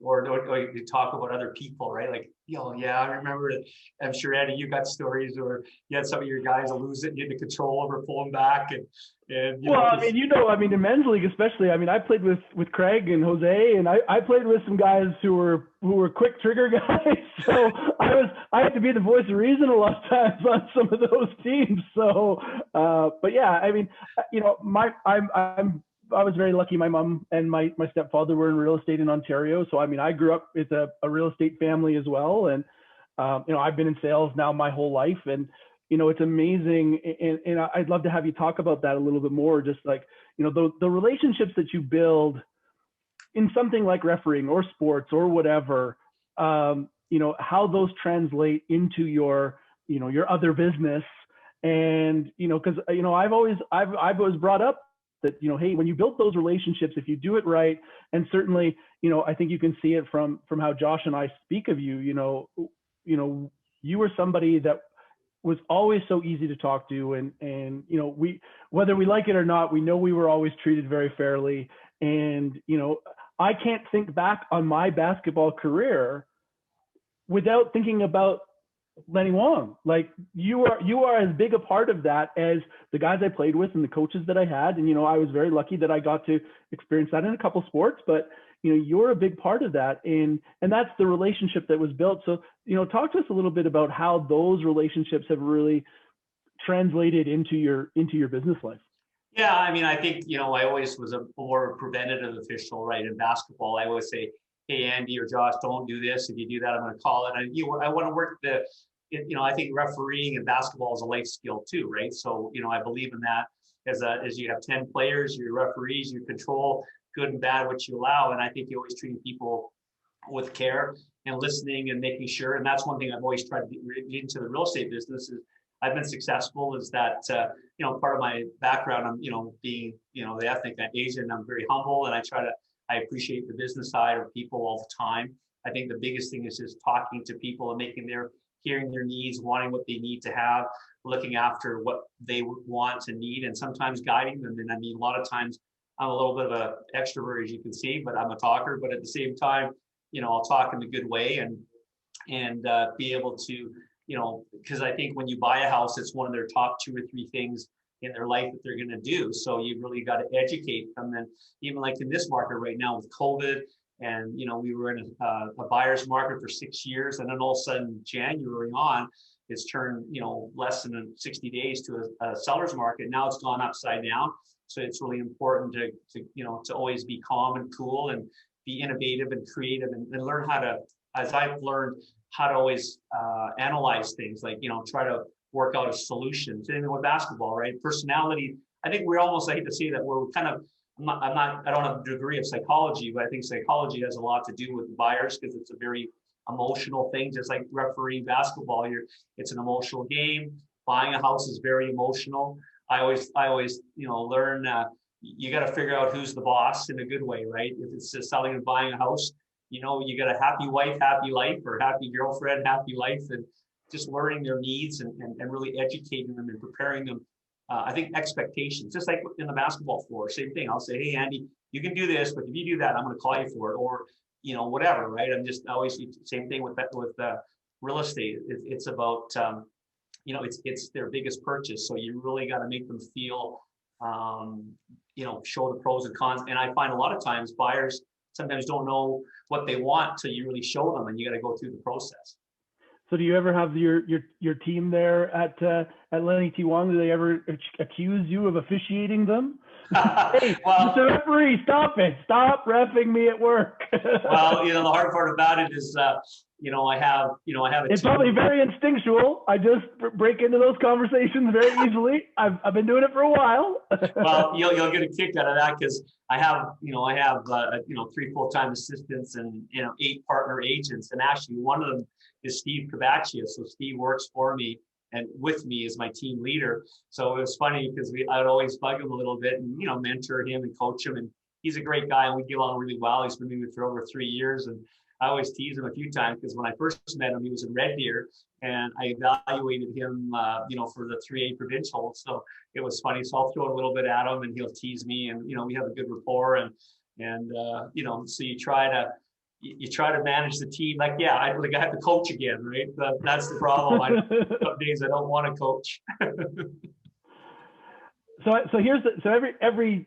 or you talk about other people, right? Like, you know, yeah, I remember it. I'm sure, Andy, you got stories, or you had some of your guys lose it, get into control over pulling back, and you well, know, I mean, you know, I mean, in men's league especially, I mean, I played with Craig and Jose, and I played with some guys who were quick trigger guys. So I had to be the voice of reason a lot of times on some of those teams. So, but yeah, I mean, you know, I was very lucky. My mom and my stepfather were in real estate in Ontario. So, I mean, I grew up with a real estate family as well. And, you know, I've been in sales now my whole life, and, you know, it's amazing. And I'd love to have you talk about that a little bit more. Just like, you know, the relationships that you build in something like refereeing or sports or whatever, you know, how those translate into your, you know, your other business. And, you know, because, you know, I've always brought up that, you know, hey, when you build those relationships, if you do it right, and certainly, you know, I think you can see it from how Josh and I speak of you, you know, you were somebody that was always so easy to talk to, and you know, whether we like it or not, we know we were always treated very fairly. And, you know, I can't think back on my basketball career without thinking about Lenny Wong. Like you are as big a part of that as the guys I played with and the coaches that I had. And, I was very lucky that I got to experience that in a couple sports, but you're a big part of that. And that's the relationship that was built. So, talk to us a little bit about how those relationships have really translated into your business life. Yeah, I mean, I think, I always was a more preventative official, right? In basketball, I always say, hey, Andy or Josh, don't do this. If you do that, I'm going to call it. I want to work I think refereeing in basketball is a life skill too, right? So, I believe in that as you have 10 players, your referees, you control good and bad, what you allow. And I think you always treat people with care and listening and making sure. And that's one thing I've always tried to get into the real estate business is I've been successful is that, part of my background, I'm, being, the ethnic Asian, I'm very humble and I appreciate the business side of people all the time. I think the biggest thing is just talking to people and hearing their needs, wanting what they need to have, looking after what they want and need, and sometimes guiding them. And I mean, a lot of times I'm a little bit of an extrovert, as you can see, but I'm a talker. But at the same time, I'll talk in a good way and be able to, because I think when you buy a house, it's one of their top 2 or 3 things in their life that they're going to do. So you really got to educate them. And even like in this market right now with COVID, and we were in a buyer's market for 6 years, and then all of a sudden January on, it's turned less than 60 days to a seller's market. Now it's gone upside down. So it's really important to always be calm and cool and be innovative and creative and learn how to, as I've learned, how to always analyze things, like, try to work out a solution. Same with basketball, right? Personality. I think we're almost, I hate to say that we're kind of, I don't have a degree of psychology, but I think psychology has a lot to do with buyers because it's a very emotional thing, just like refereeing basketball. It's an emotional game. Buying a house is very emotional. I always, learn, you got to figure out who's the boss in a good way, right? If it's just selling and buying a house, you got a happy wife, happy life, or happy girlfriend, happy life, and just learning their needs and really educating them and preparing them. I think expectations, just like in the basketball floor, same thing. I'll say, hey, Andy, you can do this, but if you do that, I'm going to call you for it, or, whatever, right? I'm just always, same thing with real estate. It's about, it's their biggest purchase. So you really got to make them feel, show the pros and cons. And I find a lot of times buyers sometimes don't know what they want till you really show them, and you got to go through the process. So do you ever have your team there at Len T Wong? Do they ever accuse you of officiating them? Hey, well, Mr. Referee, stop it! Stop reffing me at work. Well, the hard part about it is, I have a It's team. probably very instinctual. I just break into those conversations very easily. I've been doing it for a while. Well, you'll get a kick out of that because I have 3 full-time assistants and 8 partner agents, and actually one of them is Steve Kabachia. So Steve works for me and with me as my team leader. So it was funny because I'd always bug him a little bit and mentor him and coach him, and he's a great guy and we get along really well. He's been with me for over 3 years, and I always tease him a few times because when I first met him, he was in Red Deer, and I evaluated him, for the 3A provincial. So it was funny. So I'll throw a little bit at him, and he'll tease me, and we have a good rapport, and so you try to manage the team. Like, yeah, I have to coach again, right? That's the problem. Some days I don't want to coach. So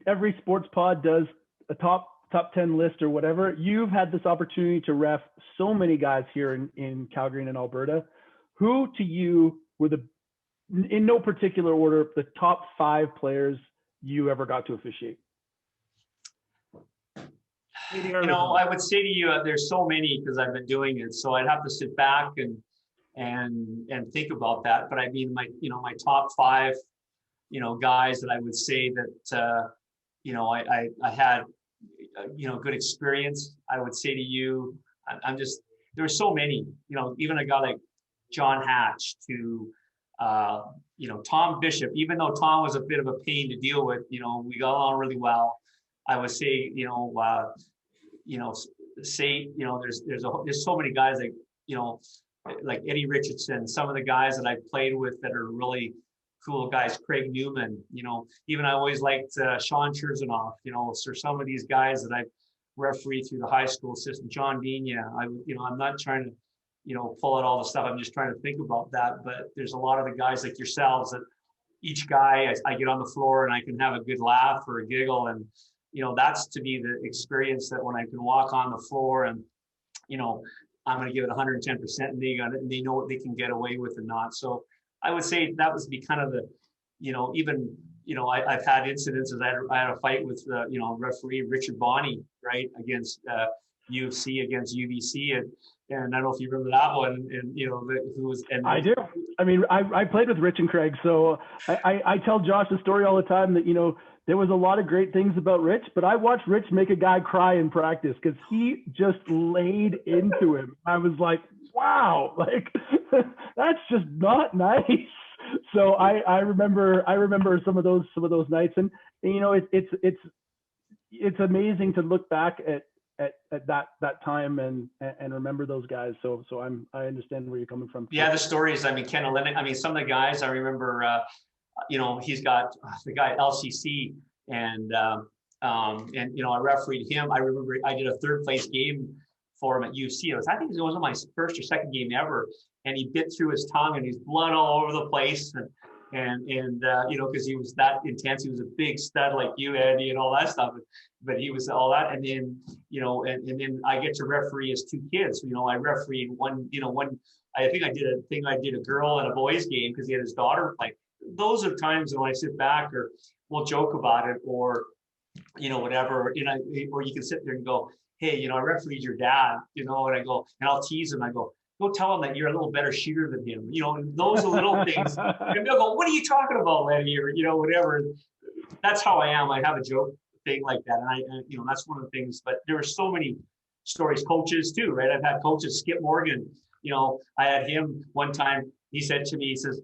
every sports pod does a top 10 list or whatever. You've had this opportunity to ref so many guys here in Calgary and in Alberta. Who to you were in no particular order, the top 5 players you ever got to officiate? I would say to you, there's so many because I've been doing it. So I'd have to sit back and think about that. But I mean, my top 5, guys that I would say that, I had, good experience. I would say to you, there's so many, even a guy like John Hatch to, Tom Bishop, even though Tom was a bit of a pain to deal with, we got along really well. I would say, there's so many guys like Eddie Richardson, some of the guys that I've played with that are really cool guys, Craig Newman, even I always liked Sean Cherzonoff, so some of these guys that referee through the high school system. John Dean, yeah, I'm not trying to, pull out all the stuff. I'm just trying to think about that. But there's a lot of the guys like yourselves that each guy, I get on the floor and I can have a good laugh or a giggle. And, that's to me the experience that when I can walk on the floor and, I'm going to give it 110% and they know what they can get away with and not. So I would say that was be kind of the, even, I've had incidences. I had a fight with, referee Richard Bonney, right, against UFC against UBC. And I don't know if you remember that one. And, who was. And I do. I mean, I played with Rich and Craig. So I tell Josh the story all the time that, there was a lot of great things about Rich, but I watched Rich make a guy cry in practice because he just laid into him. I was like, wow, like that's just not nice. So I remember some of those nights, and it's amazing to look back at that time and remember those guys. So I understand where you're coming from. Yeah, the stories. I mean, Ken Olenek, some of the guys I remember. He's got the guy LCC, and I refereed him. I remember I did a third place game for him at UC. I think it was my first or second game ever, and he bit through his tongue and he's blood all over the place, and because he was that intense. He was a big stud like you, Andy, and all that stuff. But he was all that, and then and then I get to referee his two kids. I refereed one. I think I did a girl and a boys game because he had his daughter play. Those are times when I sit back or we'll joke about it or, whatever, or you can sit there and go, hey, I refereed your dad, and I go, and I'll tease him. I go tell him that you're a little better shooter than him, and those are little things. And they'll go, what are you talking about, Lenny? Or, whatever. That's how I am. I have a joke thing like that. And that's one of the things, but there are so many stories, coaches too, right? I've had coaches, Skip Morgan, I had him one time, he said to me, he says,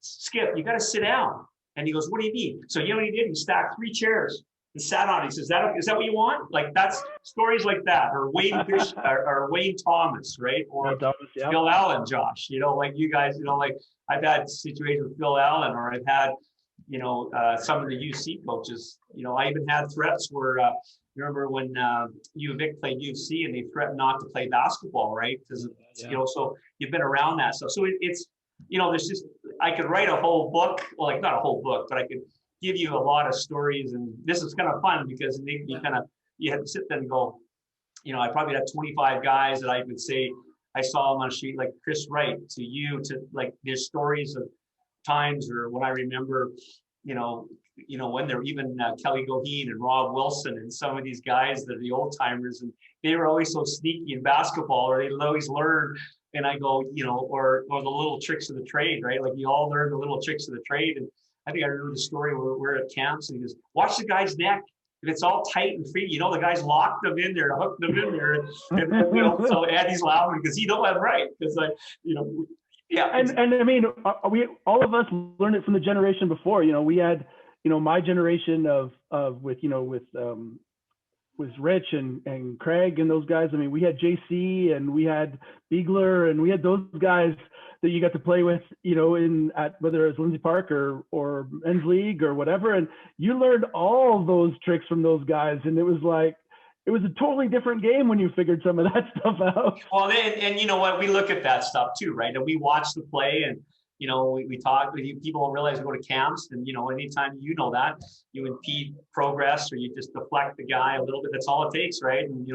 Skip, you got to sit down. And he goes, what do you mean? So what he did? He stacked 3 chairs and sat on it. He says, is that what you want? Like that's stories like that, or Wayne Fish, or Wayne Thomas, right? Or Thomas, yeah. Phil Allen, Josh, like you guys, like I've had situations with Phil Allen, or I've had, some of the UC coaches, I even had threats where, remember when U of Vic played UFC and they threatened not to play basketball, right? Because, so you've been around that stuff. So it's, there's just, I could write a whole book, well, like not a whole book, but I could give you a lot of stories. And this is kind of fun because you have to sit there and go, I probably had 25 guys that I would say, I saw them on a sheet like Chris Wright to you, to like there's stories of times or when I remember, when they're even Kelly Goheen and Rob Wilson and some of these guys that are the old timers, and they were always so sneaky in basketball, or they'd always learn. And I go, or the little tricks of the trade, right? Like you all learn the little tricks of the trade. And I think I remember the story where we're at camps and he goes, watch the guy's neck. If it's all tight and free, the guy's locked them in there, hooked them in there. And so Andy's laughing because I'm right. Because yeah. And I mean, we all of us learned it from the generation before. We had, my generation with Rich and Craig and those guys. I mean, we had JC and we had Beagler and we had those guys that you got to play with, at whether it was Lindsay Park or Men's League or whatever. And you learned all those tricks from those guys. And it was like, it was a totally different game when you figured some of that stuff out. Well, and you know what, we look at that stuff too, right? And we watch the play and, we talk, people don't realize we go to camps and, anytime that, you impede progress or you just deflect the guy a little bit, that's all it takes, right? And, we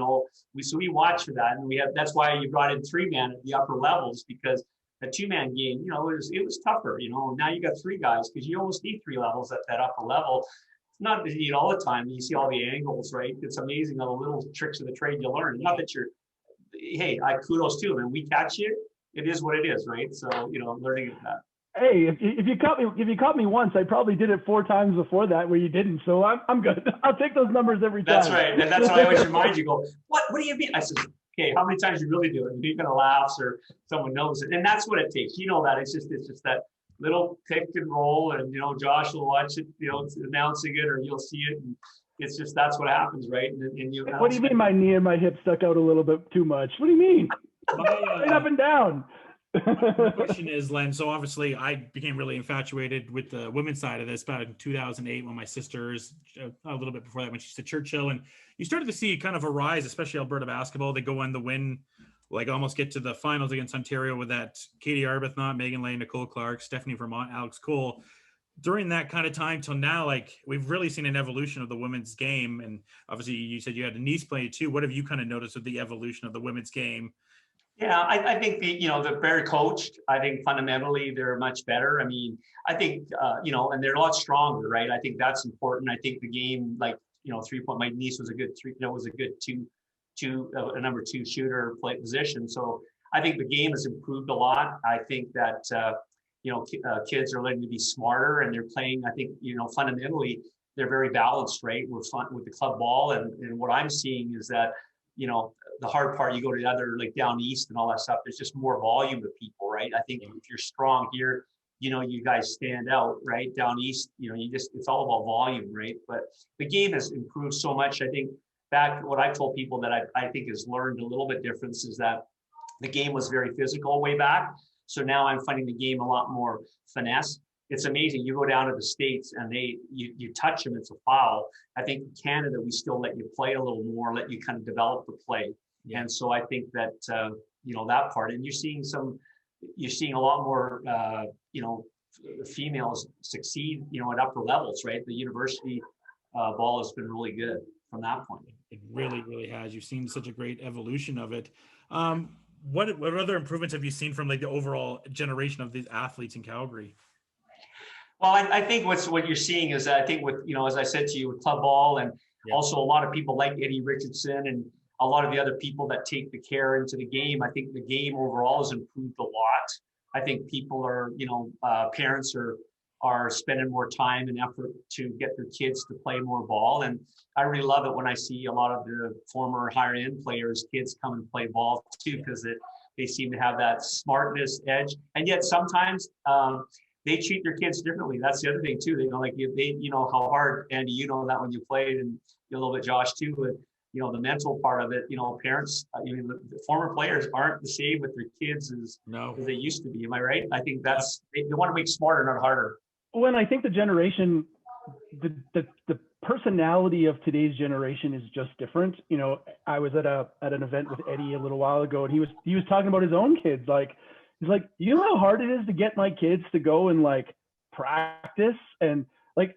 watch for that. And that's why you brought in 3-man at the upper levels, because a 2-man game, it was tougher, now you got 3 guys because you almost need 3 levels at that upper level. It's not that you need all the time. You see all the angles, right? It's amazing all the little tricks of the trade you learn. Not that hey, I kudos to them and we catch you. It is what it is, right? So, learning of that. Hey, if you caught me once, I probably did it 4 times before that where you didn't. So I'm good. I'll take those numbers every time. That's right. And that's why I always remind you, go, what do you mean? I said, okay, how many times you really do it? You're going to laugh or someone knows it. And that's what it takes. That it's just that little pick and roll and, Josh will watch it, announcing it or you'll see it. And it's just, that's what happens, right? And what do you mean my knee and my hip stuck out a little bit too much? What do you mean? Straight up and down. My question is, Len, so obviously I became really infatuated with the women's side of this about in 2008 when my sisters, a little bit before that, when she's at Churchill, and you started to see kind of a rise, especially Alberta basketball. They go on the win, like almost get to the finals against Ontario with that Katie Arbuthnot, Megan Lane, Nicole Clark, Stephanie Vermont, Alex Cole. During that kind of time till now, like we've really seen an evolution of the women's game. And obviously you said you had a niece play too. What have you kind of noticed with the evolution of the women's game? Yeah, I think they're very coached. I think fundamentally they're much better. I mean, I think, and they're a lot stronger, right? I think that's important. I think the game, like, 3-point, my niece was a good a number 2 shooter play position. So I think the game has improved a lot. I think that, kids are learning to be smarter and they're playing, I think, fundamentally they're very balanced, right? We're fun with the club ball. And what I'm seeing is that, the hard part, you go to the other, like down east and all that stuff, there's just more volume of people, right? I think if you're strong here, you guys stand out, right? Down east, it's all about volume, right? But the game has improved so much. I think what I've told people that I think has learned a little bit difference is that the game was very physical way back. So now I'm finding the game a lot more finesse. It's amazing. You go down to the States and you touch them, it's a foul. I think in Canada, we still let you play a little more, let you kind of develop the play. Yeah. And so I think that, that part, and you're seeing a lot more, females succeed, at upper levels, right? The university ball has been really good from that point. It really, really has. You've seen such a great evolution of it. What other improvements have you seen from like the overall generation of these athletes in Calgary? Well, I think what you're seeing is that I think with, as I said to you, with club ball and also a lot of people like Eddie Richardson and a lot of the other people that take the care into the game, I think the game overall has improved a lot. I think people are, parents are spending more time and effort to get their kids to play more ball. And I really love it when I see a lot of the former higher end players, kids come and play ball too, because they seem to have that smartness edge. And yet sometimes they treat their kids differently. That's the other thing too. They know how hard, Andy, that when you played, and a little bit Josh too, but the mental part of it, parents, the former players aren't the same with their kids as they used to be. Am I right? I think that's, they want to make smarter, not harder. Well, I think the generation, the personality of today's generation is just different. I was at an event with Eddie a little while ago, and he was talking about his own kids. Like, he's like, you know how hard it is to get my kids to go and like practice, and like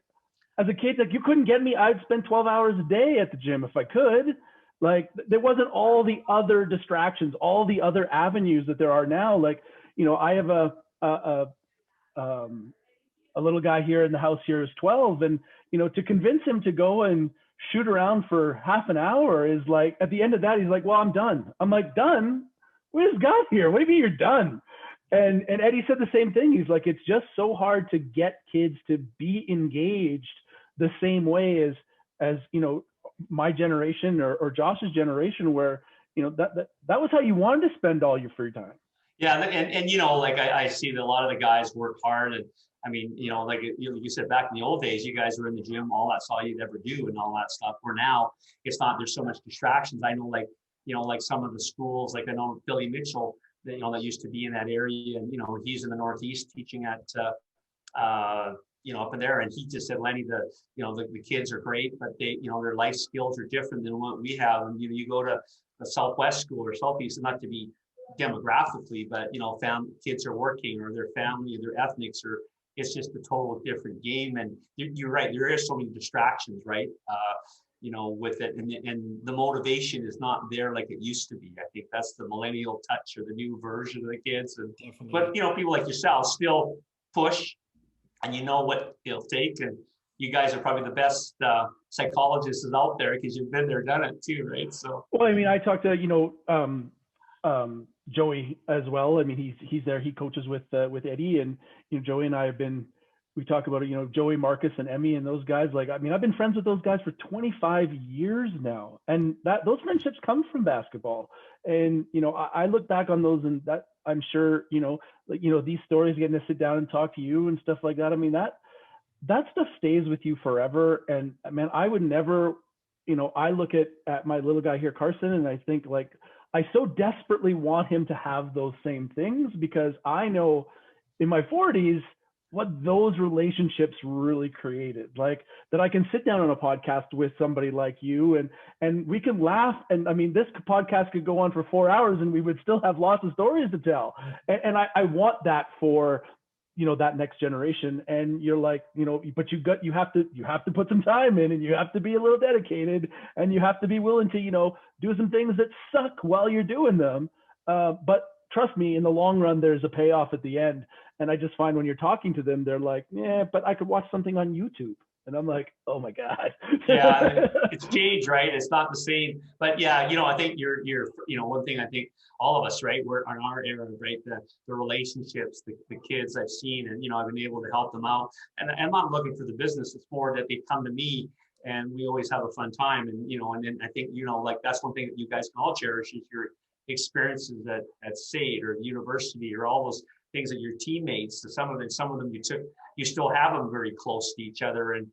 as a kid, like you couldn't get me. I'd spend 12 hours a day at the gym if I could. Like there wasn't all the other distractions, all the other avenues that there are now. Like, I have a little guy here in the house here is 12, and to convince him to go and shoot around for half an hour is like, at the end of that, he's like, well, I'm done. I'm like, done? We just got here. What do you mean you're done? And Eddie said the same thing. He's like, it's just so hard to get kids to be engaged the same way as my generation or Josh's generation, where that was how you wanted to spend all your free time. Yeah, and like I see that a lot of the guys work hard, and I mean, like you said, back in the old days, you guys were in the gym, all that's all you'd ever do and all that stuff. Where now it's not, there's so much distractions. I know like some of the schools, like I know Billy Mitchell, that used to be in that area, and he's in the Northeast teaching at up in there, and he just said, Lenny, the kids are great, but they their life skills are different than what we have. And you go to the Southwest school or Southeast, not to be demographically, but kids are working, or their family, their ethnics, or it's just a total different game. And you're right, there is so many distractions, right? With it, and the motivation is not there like it used to be. I think that's the millennial touch, or the new version of the kids. And but people like yourself still push, and what it'll take. And you guys are probably the best psychologists out there, because you've been there, done it too, right? So well, I mean, I talked to Joey as well. I mean, he's there. He coaches with Eddie, and Joey and I have been. We talk about it, Joey, Marcus, and Emmy, and those guys. Like, I mean, I've been friends with those guys for 25 years now, and those friendships come from basketball. And I look back on those, and that I'm sure these stories, getting to sit down and talk to you and stuff like that. I mean, that stuff stays with you forever. And man, I would never, I look at my little guy here, Carson, and I think like I so desperately want him to have those same things, because I know in my 40s what those relationships really created. Like, that I can sit down on a podcast with somebody like you, and we can laugh. And I mean, this podcast could go on for 4 hours and we would still have lots of stories to tell. And I want that for, you know, that next generation. And you're like, you know, but you have to put some time in, and you have to be a little dedicated, and you have to be willing to, you know, do some things that suck while you're doing them. But trust me, in the long run, there's a payoff at the end. And I just find when you're talking to them, they're like, yeah, but I could watch something on YouTube. And I'm like, oh my God. Yeah, it's changed, right? It's not the same. But yeah, you know, I think you're you know, one thing I think all of us, right, we're in our era, right, the relationships, the kids I've seen, and, you know, I've been able to help them out. And I'm not looking for the business. It's more that they come to me and we always have a fun time. And, you know, and then I think, you know, like, that's one thing that you guys can all cherish is your experiences at SAIT or university, or all those things that your teammates, some of them you still have them very close to each other and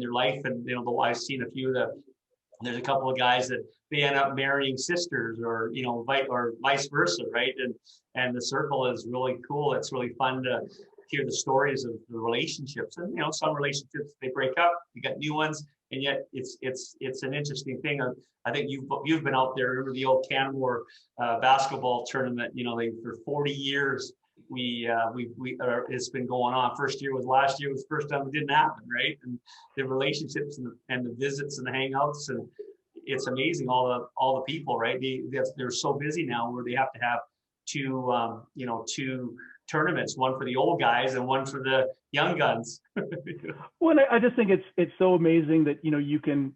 their life. And, you know, I've seen a few that there's a couple of guys that they end up marrying sisters, or, you know, or vice versa, right? And the circle is really cool. It's really fun to hear the stories of the relationships. And, you know, some relationships, they break up, you got new ones, and yet it's an interesting thing. I think you've been out there. Remember the old Canmore basketball tournament? You know, for 40 years it's been going on. Last year was the first time it didn't happen, right? And the relationships and the visits and the hangouts, and it's amazing all the people, right? They're so busy now where they have to have two tournaments, one for the old guys and one for the young guns. Well, I just think it's so amazing that, you know, you can,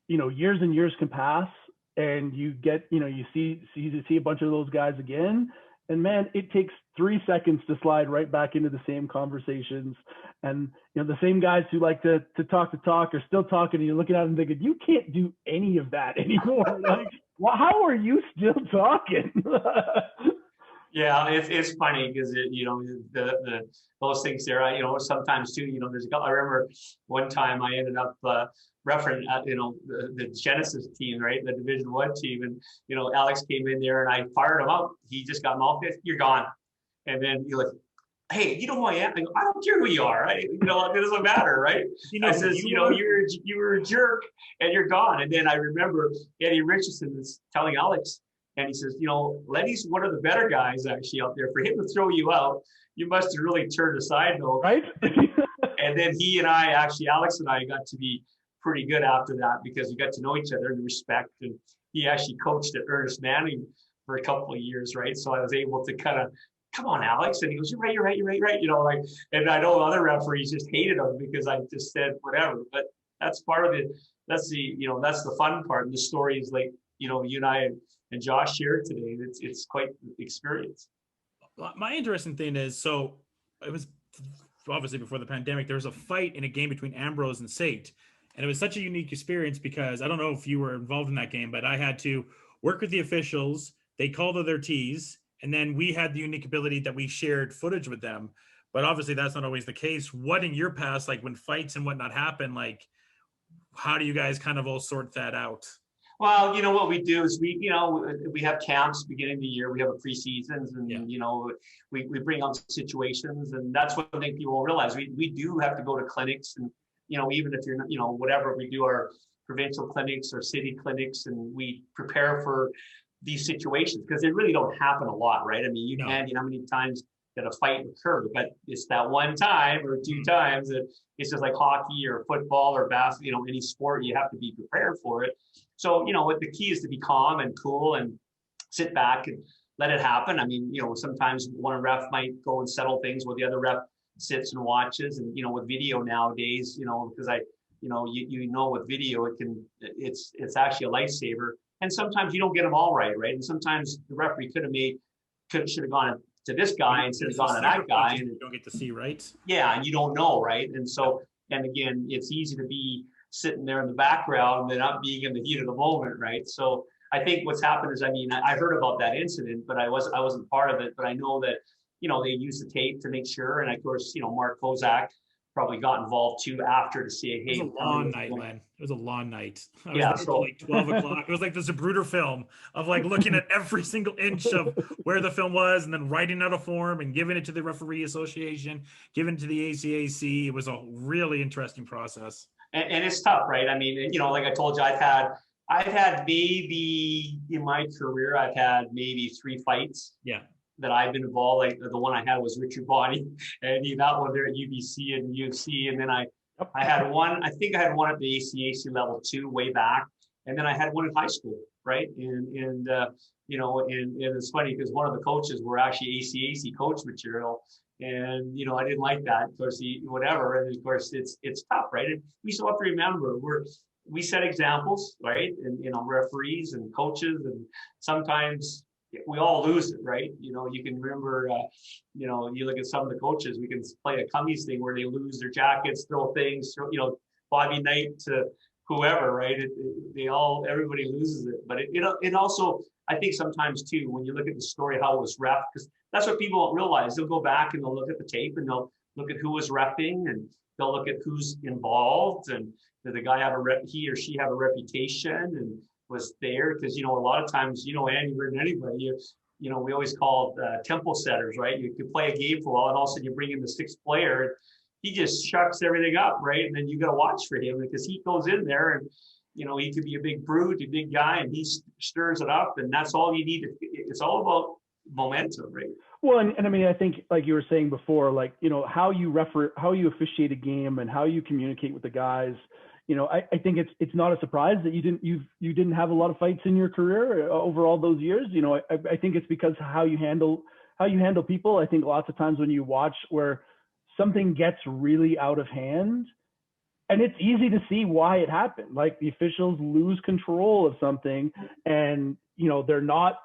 you know, years and years can pass, and you get, you know, you see a bunch of those guys again, and man, it takes 3 seconds to slide right back into the same conversations. And, you know, the same guys who like to talk are still talking, and you're looking at them thinking, you can't do any of that anymore. Like, well, how are you still talking? Yeah, it's funny because you know, those things there. You know, sometimes too. You know, I remember one time I ended up referencing you know, the Genesis team, right, the Division 1 team, and, you know, Alex came in there and I fired him up. He just got mouth pissed. You're gone. And then you're like, hey, you know who I am? I go, I don't care who you are. You know, it doesn't matter, right? You know, I says, you know, you were a jerk and you're gone. And then I remember Eddie Richardson is telling Alex. And he says, you know, Lenny's one of the better guys actually out there. For him to throw you out, you must have really turned aside, though. Right? And then Alex and I got to be pretty good after that, because we got to know each other and respect. And he actually coached at Ernest Manning for a couple of years, right? So I was able to kind of, come on, Alex. And he goes, you're right. You know, like, and I know other referees just hated him because I just said whatever. But that's part of it. That's the fun part. And the stories, like, you know, you and I and Josh shared today. It's quite the experience. My interesting thing is, so it was obviously before the pandemic, there was a fight in a game between Ambrose and SAIT. And it was such a unique experience because I don't know if you were involved in that game, but I had to work with the officials. They called their T's, and then we had the unique ability that we shared footage with them. But obviously that's not always the case. What in your past, like when fights and whatnot happen, like how do you guys kind of all sort that out? Well, you know, what we do is we have camps beginning of the year. We have a preseasons, and, you know, we bring up situations, and that's one thing people will realize. We do have to go to clinics, and, you know, even if you're not, you know, whatever, we do our provincial clinics or city clinics, and we prepare for these situations because they really don't happen a lot, right? I mean, you know how many times that a fight occur, but it's that one time or two times that it's just like hockey or football or basketball, you know, any sport, you have to be prepared for it. So, you know, what the key is to be calm and cool and sit back and let it happen. I mean, you know, sometimes one ref might go and settle things where the other ref sits and watches. And, you know, with video nowadays, you know, because you know, with video, it's actually a lifesaver. And sometimes you don't get them all right. And sometimes the referee should have gone to this guy instead of gone to that guy. And you don't get to see, right? Yeah, and you don't know, right? And so, and again, it's easy to be sitting there in the background and not being in the heat of the moment, right? So I think what's happened is, I mean, I heard about that incident, but I wasn't part of it. But I know that, you know, they use the tape to make sure. And of course, you know, Mark Kozak probably got involved too after to say, hey, it was a long night, Len. It was a long night. I was there till like 12 o'clock. It was like the Zapruder film of like looking at every single inch of where the film was and then writing out a form and giving it to the referee association, giving it to the ACAC. It was a really interesting process. And it's tough, right? I mean, like I told you, I've had maybe in my career, I've had maybe 3 fights. Yeah. That I've been involved. Like the one I had was Richard Bonney, and that one there at UBC and UFC. And then I had one, I think I had one at the ACAC level 2 way back. And then I had one in high school, right? And it's funny because one of the coaches were actually ACAC coach material. And, I didn't like that. Of course, whatever. And of course, it's tough, right? And we still have to remember, we set examples, right? And, referees and coaches, and sometimes we all lose it, right? You can remember, you look at some of the coaches, we can play a Cummings thing where they lose their jackets, throw things, Bobby Knight to whoever, right? Everybody loses it. But it also, I think sometimes too, when you look at the story, how it was ref, because that's what people don't realize. They'll go back and they'll look at the tape and they'll look at who was reffing and they'll look at who's involved and did the guy he or she have a reputation and was there, because a lot of times Andy, more than anybody, we always call tempo setters, right? You could play a game for a while and all of a sudden you bring in the 6th player, he just shucks everything up, right? And then you got to watch for him because he goes in there and he could be a big brute, a big guy, and he stirs it up, and that's all you need. It's all about momentum, right? Well, and I mean, I think like you were saying before, like how you officiate a game and how you communicate with the guys. I think it's not a surprise that you didn't have a lot of fights in your career over all those years. I think it's because how you handle people. I think lots of times when you watch where something gets really out of hand, and it's easy to see why it happened. Like the officials lose control of something, and they're not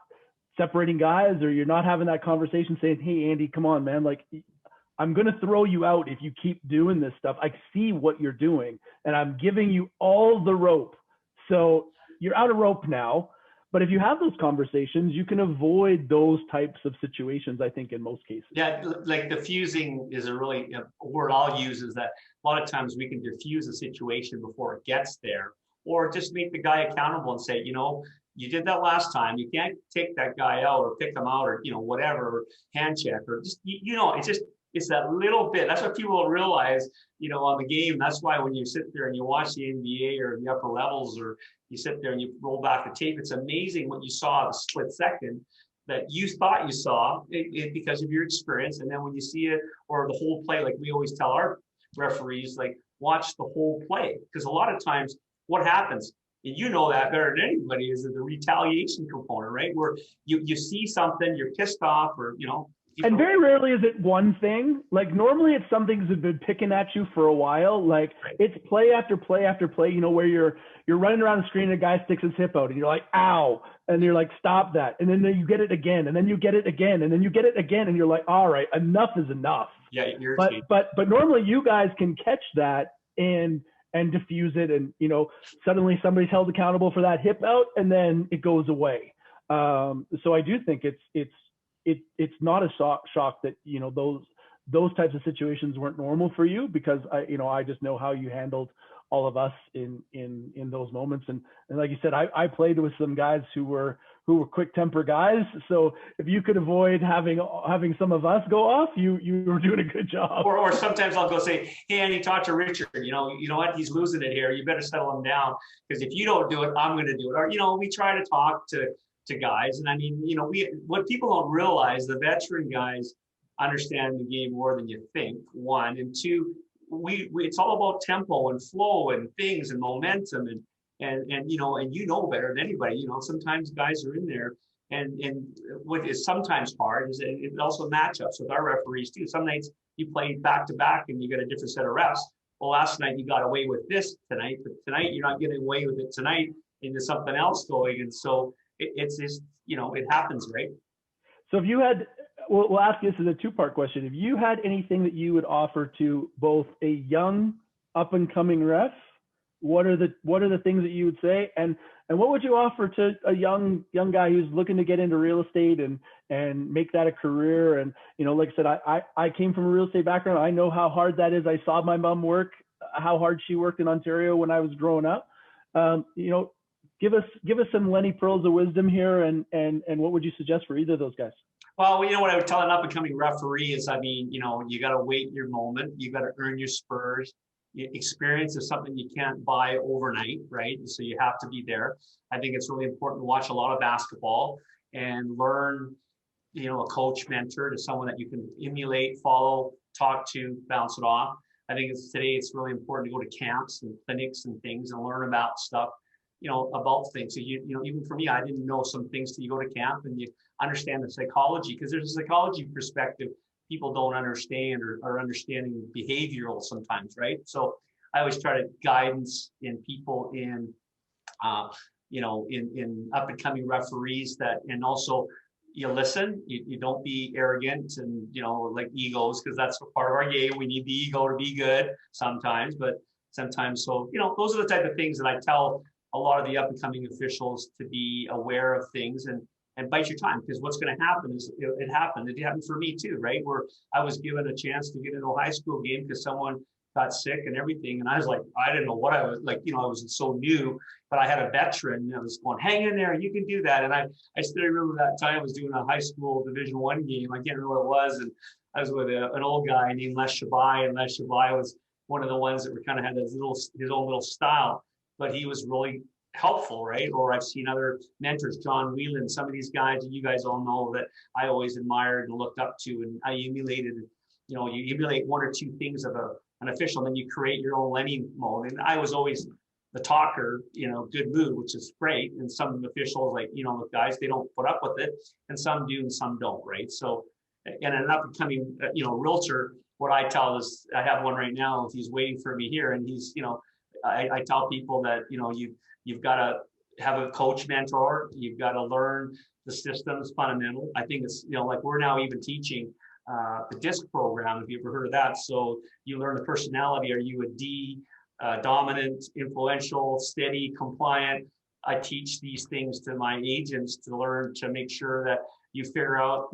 separating guys, or you're not having that conversation saying, "Hey, Andy, come on, man, like." I'm going to throw you out if you keep doing this stuff. I see what you're doing, and I'm giving you all the rope. So you're out of rope now. But if you have those conversations, you can avoid those types of situations, I think, in most cases. Yeah, like diffusing is a word I'll use, is that a lot of times we can diffuse a situation before it gets there, or just make the guy accountable and say, you did that last time. You can't take that guy out or pick him out or, whatever, or hand check, or just, it's that little bit. That's what people don't realize, on the game. That's why when you sit there and you watch the NBA or the upper levels, or you sit there and you roll back the tape, it's amazing what you saw a split second that you thought you saw it because of your experience. And then when you see it, or the whole play, like we always tell our referees, like watch the whole play. Because a lot of times what happens, and that better than anybody, is the retaliation component, right? Where you see something, you're pissed off, or, and very rarely is it one thing. Like normally it's something that's been picking at you for a while. Like it's play after play after play, where you're running around the screen and a guy sticks his hip out and you're like, ow. And you're like, stop that. And then you get it again, and then you get it again, and then you get it again. And you're like, all right, enough is enough. Yeah. But normally you guys can catch that and diffuse it. And, suddenly somebody's held accountable for that hip out, and then it goes away. So I do think it's not a shock that those types of situations weren't normal for you, because I just know how you handled all of us in those moments, and like you said, I played with some guys who were quick temper guys, so if you could avoid having some of us go off, you were doing a good job. Or sometimes I'll go say, hey, Andy, talk to Richard, you know what, he's losing it here, you better settle him down, because if you don't do it, I'm going to do it. Or we try to talk to guys. And I mean, what people don't realize, the veteran guys understand the game more than you think, one. And two, it's all about tempo and flow and things and momentum and better than anybody. Sometimes guys are in there, and what is sometimes hard is it also matchups with our referees too. Some nights you play back to back and you got a different set of refs. Well, last night you got away with this tonight, but tonight you're not getting away with it tonight, and there's something else going. And so it's just, it happens, right? So if you had, we'll ask this as a 2-part question. If you had anything that you would offer to both a young up and coming ref what are the things that you would say, and what would you offer to a young guy who's looking to get into real estate and make that a career? And like I said, I came from a real estate background. I know how hard that is. I saw my mom work, how hard she worked in Ontario when I was growing up. Give us some Lenny pearls of wisdom here, and what would you suggest for either of those guys? Well, what I would tell an up-and-coming referee is, you got to wait your moment. You got to earn your spurs. Experience is something you can't buy overnight, right? So you have to be there. I think it's really important to watch a lot of basketball and learn, a coach, mentor, to someone that you can emulate, follow, talk to, bounce it off. I think today it's really important to go to camps and clinics and things and learn about stuff, about things. So even for me, I didn't know some things till you go to camp and you understand the psychology, because there's a psychology perspective people don't understand or are understanding behavioral sometimes, right? So I always try to guidance in people in up and coming referees and also you listen, you don't be arrogant and, like egos, because that's part of our game. We need the ego to be good sometimes, but sometimes, so, those are the type of things that I tell a lot of the up and coming officials to be aware of things and bite your time, because what's going to happen is it happened for me too, right? Where I was given a chance to get into a high school game because someone got sick and everything. And I was like, I didn't know what I was like, I was so new, but I had a veteran that was going, hang in there, you can do that. And I still remember that time I was doing a high school Division I game. I can't remember what it was. And I was with an old guy named Les Shabai, and Les Shabai was one of the ones that were kind of had his own little style, but he was really helpful, right? Or I've seen other mentors, John Whelan, some of these guys that you guys all know that I always admired and looked up to, and I emulated, you emulate one or two things of an official, then you create your own Lenny mode. And I was always the talker, good mood, which is great. And some officials, like, the guys, they don't put up with it, and some do and some don't, right? So, and an up and coming, realtor, what I tell is, I have one right now, he's waiting for me here, and he's, I tell people that, you've got to have a coach mentor. You've got to learn the systems fundamental. I think it's, like we're now even teaching the DISC program, if you ever heard of that. So you learn the personality. Are you a D, dominant, influential, steady, compliant? I teach these things to my agents to learn, to make sure that you figure out,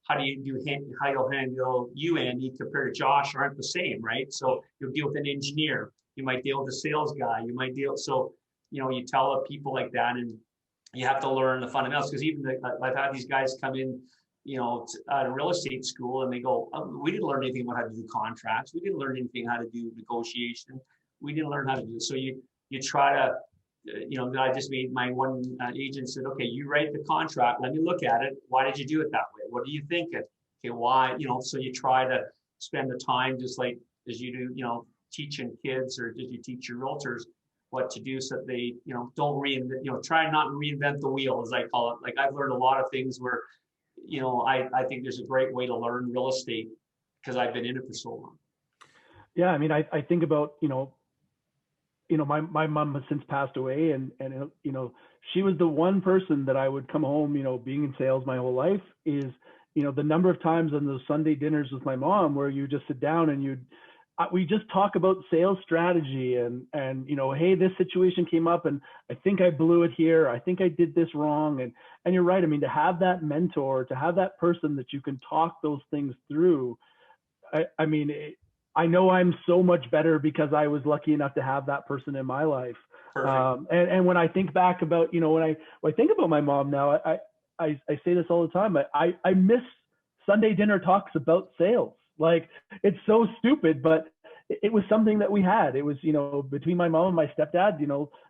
how you'll handle you, Andy, compared to Josh, aren't the same, right? So you'll deal with an engineer. You might deal with a sales guy. You might deal, so you tell people like that, and you have to learn the fundamentals, because even I've had these guys come in, out of real estate school, and they go, oh, we didn't learn anything about how to do contracts. We didn't learn anything how to do negotiation. We didn't learn how to do it. So you try to, I just made my one agent said, okay, you write the contract. Let me look at it. Why did you do it that way? What do you think? Okay, why? So you try to spend the time, just like as you do, teaching kids, or did you teach your realtors what to do, so that they, don't reinvent, try not to reinvent the wheel, as I call it. Like, I've learned a lot of things where, I think there's a great way to learn real estate, because I've been in it for so long. Yeah. I mean, I think about, my mom has since passed away, and she was the one person that I would come home, being in sales my whole life, is, the number of times on those Sunday dinners with my mom where you just sit down and we just talk about sales strategy and, hey, this situation came up and I think I blew it here. I think I did this wrong. And you're right. I mean, to have that mentor, to have that person that you can talk those things through. I know I'm so much better because I was lucky enough to have that person in my life. And when I think back about, when I think about my mom now, I say this all the time. I miss Sunday dinner talks about sales. Like, it's so stupid, but it was something that we had. It was, between my mom and my stepdad,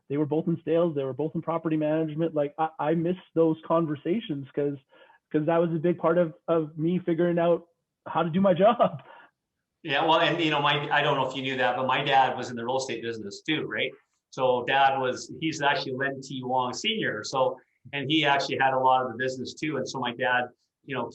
they were both in sales. They were both in property management. Like, I miss those conversations because that was a big part of me figuring out how to do my job. Yeah, well, and I don't know if you knew that, but my dad was in the real estate business too, right? So he's actually Len T Wong Senior. So, and he actually had a lot of the business too. And so my dad,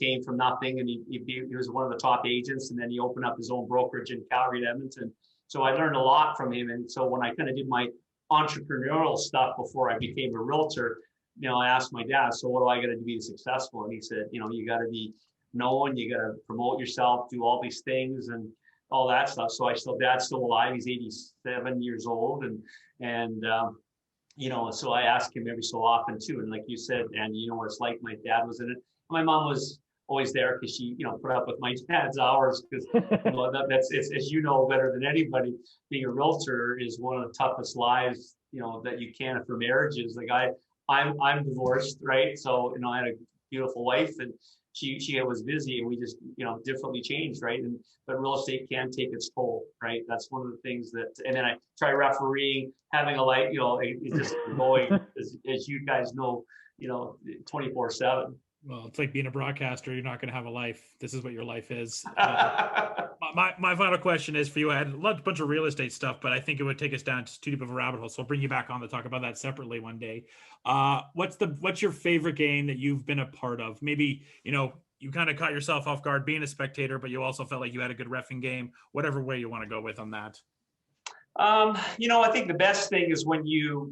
came from nothing, and he was one of the top agents, and then he opened up his own brokerage in Calgary and Edmonton. So I learned a lot from him. And so when I kind of did my entrepreneurial stuff before I became a realtor, I asked my dad, so what do I got to do to be successful? And he said, you got to be known, you got to promote yourself, do all these things. And all that stuff. So dad's still alive. He's 87 years old, and so I ask him every so often too. And like you said, and you know what it's like. My dad was in it. My mom was always there because she, put up with my dad's hours because that's as you know better than anybody. Being a realtor is one of the toughest lives, that you can for marriages. Like I'm divorced, right? So I had a beautiful wife, and she was busy, and we just differently changed, right? But real estate can take its toll, right? That's one of the things that. And then I try refereeing, having a life, it's just going as you guys know, 24/7. Well, it's like being a broadcaster. You're not going to have a life. This is what your life is. My final question is for you. I had a bunch of real estate stuff, but I think it would take us down to too deep of a rabbit hole. So I'll bring you back on to talk about that separately one day. What's your favorite game that you've been a part of? Maybe, you kind of caught yourself off guard being a spectator, but you also felt like you had a good reffing game, whatever way you want to go with on that. I think the best thing is when you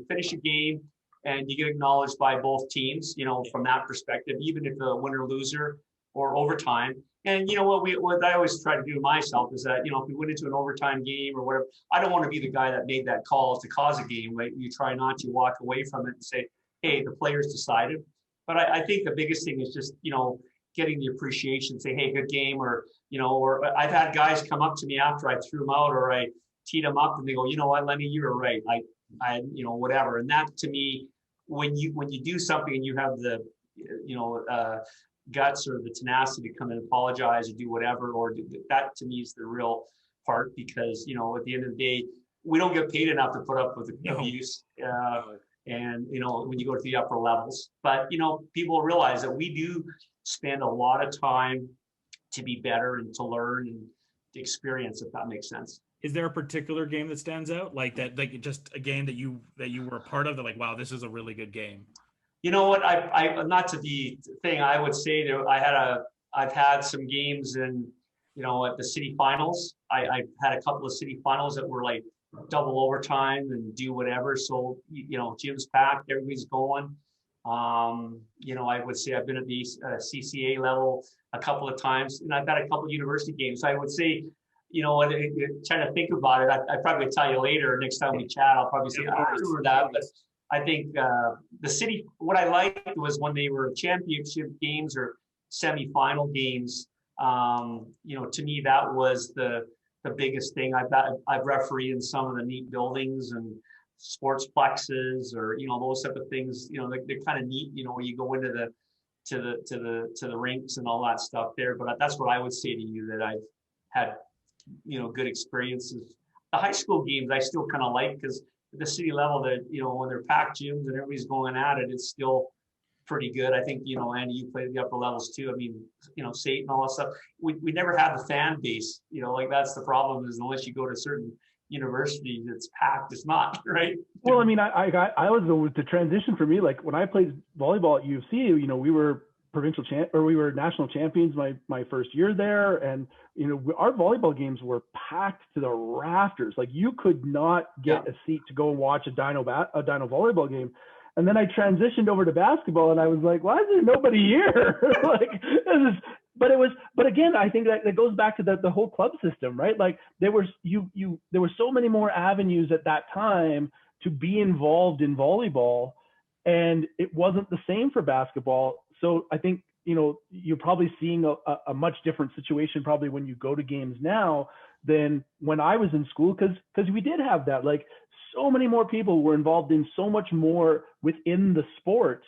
finish a game and you get acknowledged by both teams, from that perspective, even if a winner loser or overtime. And what I always try to do myself is that, if we went into an overtime game or whatever, I don't want to be the guy that made that call to cause a game, right? You try not to walk away from it and say, hey, the players decided. But I think the biggest thing is just, getting the appreciation, say, hey, good game, or I've had guys come up to me after I threw them out or I teed them up and they go, you know what, Lenny, you were right. I whatever. And that to me, when you do something and you have the, guts or the tenacity to come and apologize or do whatever, or that to me is the real part, because, at the end of the day, we don't get paid enough to put up with abuse. And, when you go to the upper levels, but, people realize that we do spend a lot of time to be better and to learn and to experience, if that makes sense. Is there a particular game that stands out like that, like just a game that you were a part of that like, wow, this is a really good game? You know what, I not to be thing, I would say that I've had some games in, at the city finals. I had a couple of city finals that were like double overtime and do whatever. So, gym's packed, everybody's going. I would say I've been at the CCA level a couple of times, and I've had a couple of university games. So I would say, trying to think about it, I probably tell you later, next time we chat, I'll probably say, I remember that. But I think the city, what I liked was when they were championship games or semifinal games, to me, that was the biggest thing. I've refereed in some of the neat buildings and sports plexes, or those type of things. They're kind of neat. When you go into the rinks and all that stuff there. But that's what I would say to you, that I've had good experiences. The high school games I still kind of like, because at the city level, that when they're packed gyms and everybody's going at it, it's still pretty good. I think, Andy, you played the upper levels too. I mean, State and all that stuff. We never had the fan base, like that's the problem, is unless you go to certain universities, it's packed. It's not, right? Well, I mean, I was the transition for me, like when I played volleyball at U of C, we were we were national champions my first year there. And, our volleyball games were packed to the rafters. Like you could not get a seat to go and watch a Dino volleyball game. And then I transitioned over to basketball, and I was like, why is there nobody here? But again, I think that goes back to the whole club system, right? Like there were so many more avenues at that time to be involved in volleyball, and it wasn't the same for basketball. So I think, you're probably seeing a much different situation probably when you go to games now than when I was in school, because we did have that, like so many more people were involved in so much more within the sport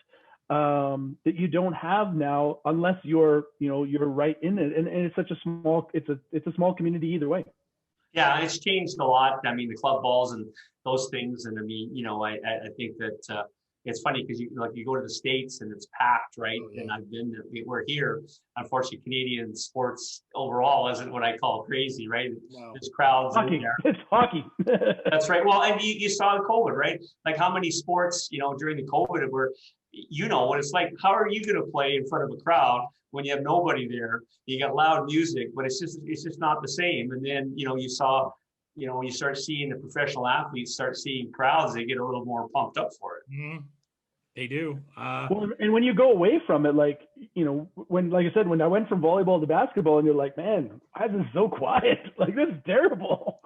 that you don't have now, unless you're right in it. And it's such a small, it's a small community either way. Yeah, it's changed a lot. I mean, the club balls and those things. And I mean, I think that it's funny because you go to the States and it's packed, right? Oh, yeah. And we're here. Unfortunately, Canadian sports overall isn't what I call crazy, right? No. There's crowds in there. It's hockey. That's right. Well, and you saw COVID, right? Like how many sports, during the COVID were, what it's like. How are you going to play in front of a crowd when you have nobody there? You got loud music, but it's just not the same. And then, you saw, when you start seeing the professional athletes start seeing crowds, they get a little more pumped up for it. Mm-hmm. They do. Well, and when you go away from it, like, you know, like I said, when I went from volleyball to basketball, and you're like, man, why is this so quiet? Like, this is terrible.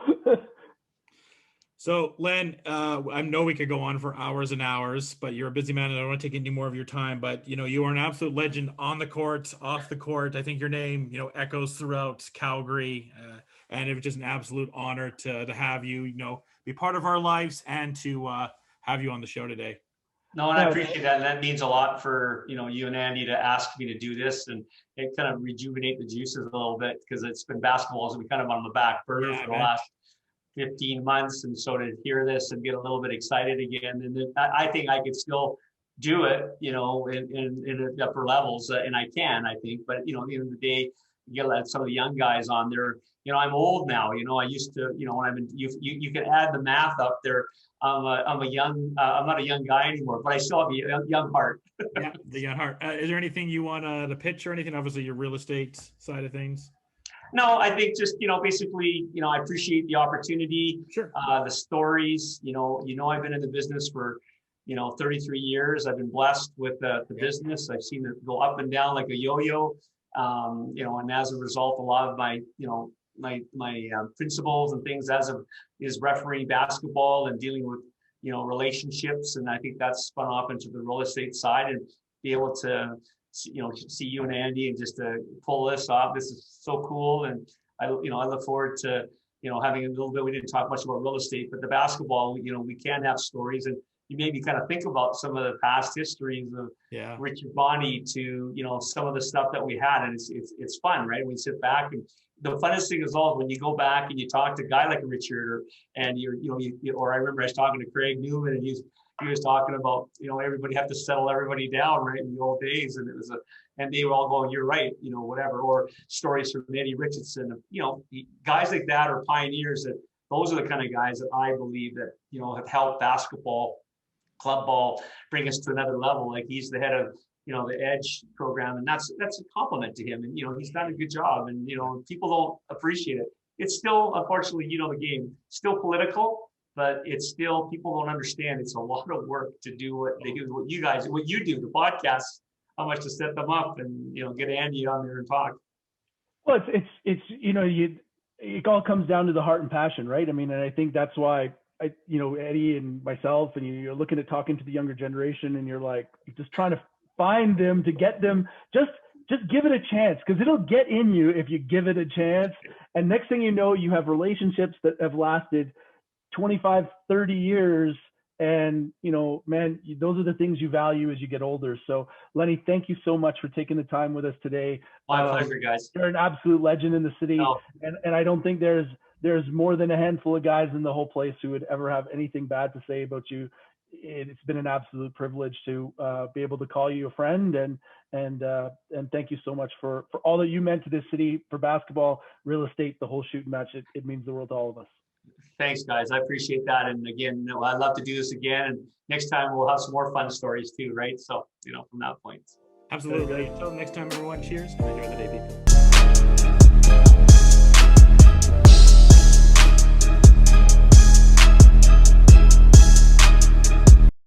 So, Len, I know we could go on for hours and hours, but you're a busy man and I don't want to take any more of your time. But, you know, you are an absolute legend on the court, off the court. I think your name, you know, echoes throughout Calgary. And it was just an absolute honor to have you, you know, be part of our lives and to have you on the show today. No, and I appreciate that. And that means a lot for, you know, you and Andy to ask me to do this, and it kind of rejuvenate the juices a little bit, because it's been basketball has been kind of on the back burner for the last 15 months. And so to hear this and get a little bit excited again, and then I think I could still do it, you know, in the upper levels, and I can, I think. But, you know, at the end of the day, you get some of the young guys on there. You know, I'm old now. You know, I used to, you know, when I'm in, you can add the math up there. I'm not a young guy anymore, but I still have a young heart. Yeah, the young heart. Is there anything you want to pitch or anything? Obviously, your real estate side of things. No, I think just, you know, basically, you know, I appreciate the opportunity, Sure. The stories, you know, I've been in the business for, you know, 33 years. I've been blessed with the business. I've seen it go up and down like a yo-yo, you know, and as a result, a lot of my, you know, my principles and things is refereeing basketball and dealing with, you know, relationships. And I think that's spun off into the real estate side, and be able to, you know, see you and Andy and just to pull this off. This is so cool. And I look forward to, you know, having a little bit, we didn't talk much about real estate, but the basketball, you know, we can have stories, and you maybe kind of think about some of the past histories of Richard Bonney to, you know, some of the stuff that we had. And it's fun, right? We sit back, and the funnest thing is all when you go back and you talk to a guy like Richard, or I remember I was talking to Craig Newman, and he was talking about, you know, everybody have to settle everybody down, right, in the old days, and and they were all going, you're right, you know, whatever. Or stories from Eddie Richardson, you know, guys like that are pioneers. That those are the kind of guys that I believe that, you know, have helped basketball, club ball bring us to another level. Like, he's the head of, you know, the Edge program, and that's a compliment to him. And, you know, he's done a good job, and, you know, people don't appreciate it. It's still, unfortunately, you know, the game still political, but it's still, people don't understand. It's a lot of work to do what they do, what you do, the podcasts, how much to set them up, and, you know, get Andy on there and talk. Well, it's you know, it all comes down to the heart and passion, right? I mean, and I think that's why you know, Eddie and myself, and you're looking at talking to the younger generation, and you're like, you're just trying to find them, to get them, just give it a chance, because it'll get in you if you give it a chance. And next thing you know, you have relationships that have lasted 25, 30 years. And, you know, man, those are the things you value as you get older. So, Lenny, thank you so much for taking the time with us today. My pleasure, guys. You're an absolute legend in the city. No. And I don't think there's more than a handful of guys in the whole place who would ever have anything bad to say about you. It's been an absolute privilege to be able to call you a friend, and thank you so much for all that you meant to this city, for basketball, real estate, the whole shooting match. It means the world to all of us. Thanks, guys. I appreciate that. And again, I'd love to do this again. And next time we'll have some more fun stories too, right? So, you know, from that point. Absolutely. Until next time, everyone, cheers and enjoy the day, people.